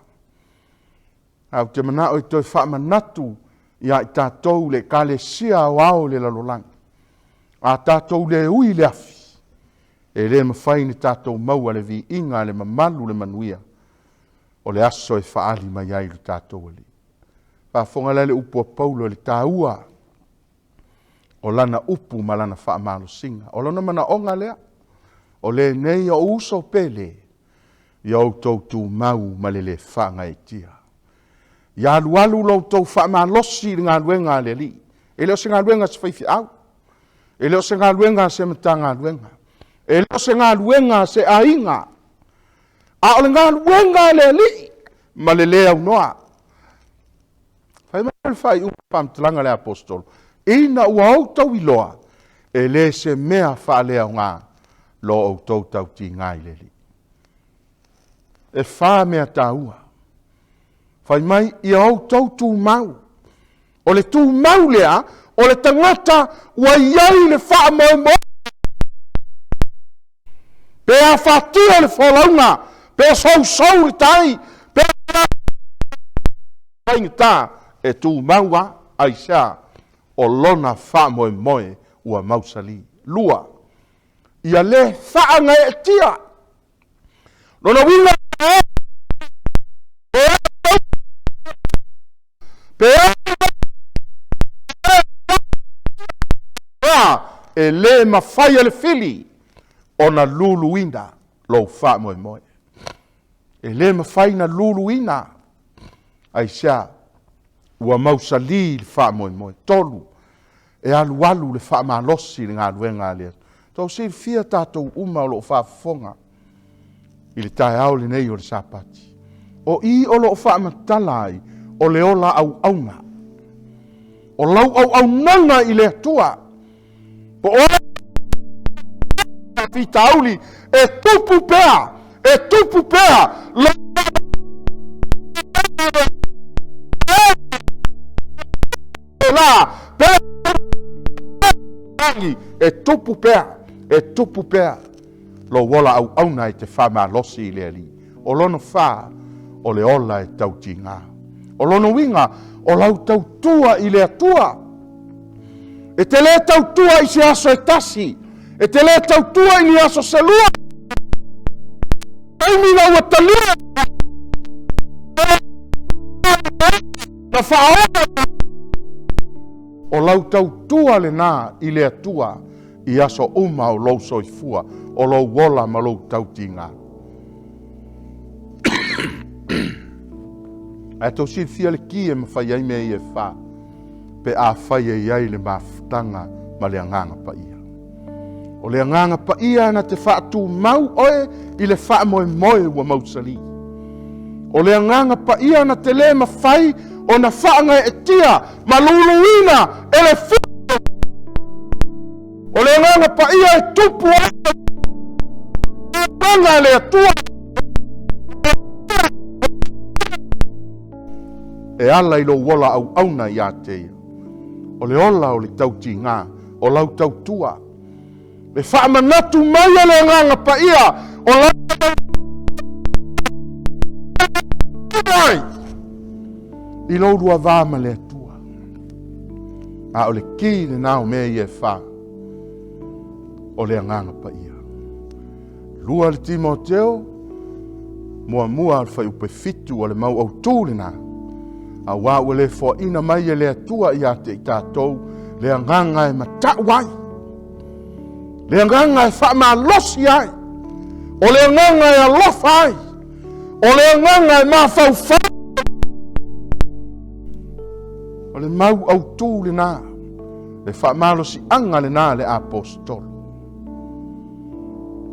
[SPEAKER 3] Au te manao i toi wha manatu ia i tātou le kalesia o ao le lalolangi. A tātou le ui le afi. E le mawhai ni tātou maua le vi inga le mamalu le manuia. O le aso e whaali mai ai le tātou ali. Whafonga le upu a paulo le tāua. O lana upu ma lana whaamalo singa. O lana mana onga lea. O le nei o uso pele. Ia o tautu mau ma le le whaanga e tia. Ia alualu lau tau whaamalosi ngā luenga le li. E leo se ngā luenga se Faifiau. E leo se ngā luenga se mata ngā luenga. E leo se ngā luenga se ainga. A ole ngā luenga le li. Ma le lea unoa. Fai mai fai pamtalanga le apostolo. Ina ua au tau iloa. E le se mea whaalea ngā. Lo au tau tau ti ngai le li. E wha mea tāua. Fai mai i au tau tū mau. O le tū mau lea. O le tangata ua iai le wha mau. Pe a whatia le whalaunga. Pe a sau le tai. Pe a whaingata. E tū maua aisa o lona wha moe ua mausali. Lua. Ia le whaanga e tia. Lona winga e le mawhai le fili o na luluina lo wha moe. E le mawhai na luluina aisa ua mausali le wha moe. Tolu, e alu le wha malosi le ngā luenga lea. Tau si fia tātou uma o lo wha fonga. I le tae au le nei o le Sapati. O i o lo wha matalai o le ola au aunga. O lau au nanga i le atua. Po o pita auli e tupu pea. E tupu pea lo wola au auna e te wha losi i le ali. O lono wha o le ola e tau tinga. O lono winga o lau tau tua i le atua. E te le tau tua i se aso e tasi. E te le tau tua i ni aso se lua. Taimi na ua talia. Na whaoa. O lau tau tua le nā i le atua i aso uma o lau soifua o lau wola ma lau tau tinga. E tau si fia le ki e mawhai ai mea i e wha pe a whai e iai le mawhtanga ma le anganga pa ia. O le anganga pa ia na te wha tu mau oe i le wha moe ua mausali. O le anganga pa ia na te le mawhai o na whaanga e tia, ma luluina e le fitu. O le nganga pa ia e tupu ata. Nganga le atua. E ala i lo wola au auna ia teia. O le ola o le tauti ngā, o lau tautua. Le whaamanatu mai a le nganga pa ia, o lau tautua. I lo rua vāma le atua. A o le ki le nao mea i e wha. O le nganga pa ia. Lua le Timoteo, mua al whai upe fitu o le mau au tūle nā. A wā ua le fo ina mai e le atua i a te i tātou, le nganga e matawai. Le nganga e whaamalosi ai. O le nganga e alofa ai. O le nganga e mawhauwhau. O le mau au tūle nā. Le whaamalosi anga le nā le apostolo.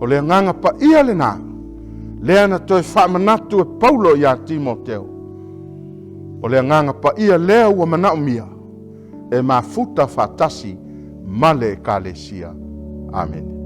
[SPEAKER 3] O le nganga pa ia le nā. Le ana toi whaamanatu e Paulo i a Timoteo. O le nganga pa ia lea ua manao mia. E mafuta fatasi male e kalesia. Amen.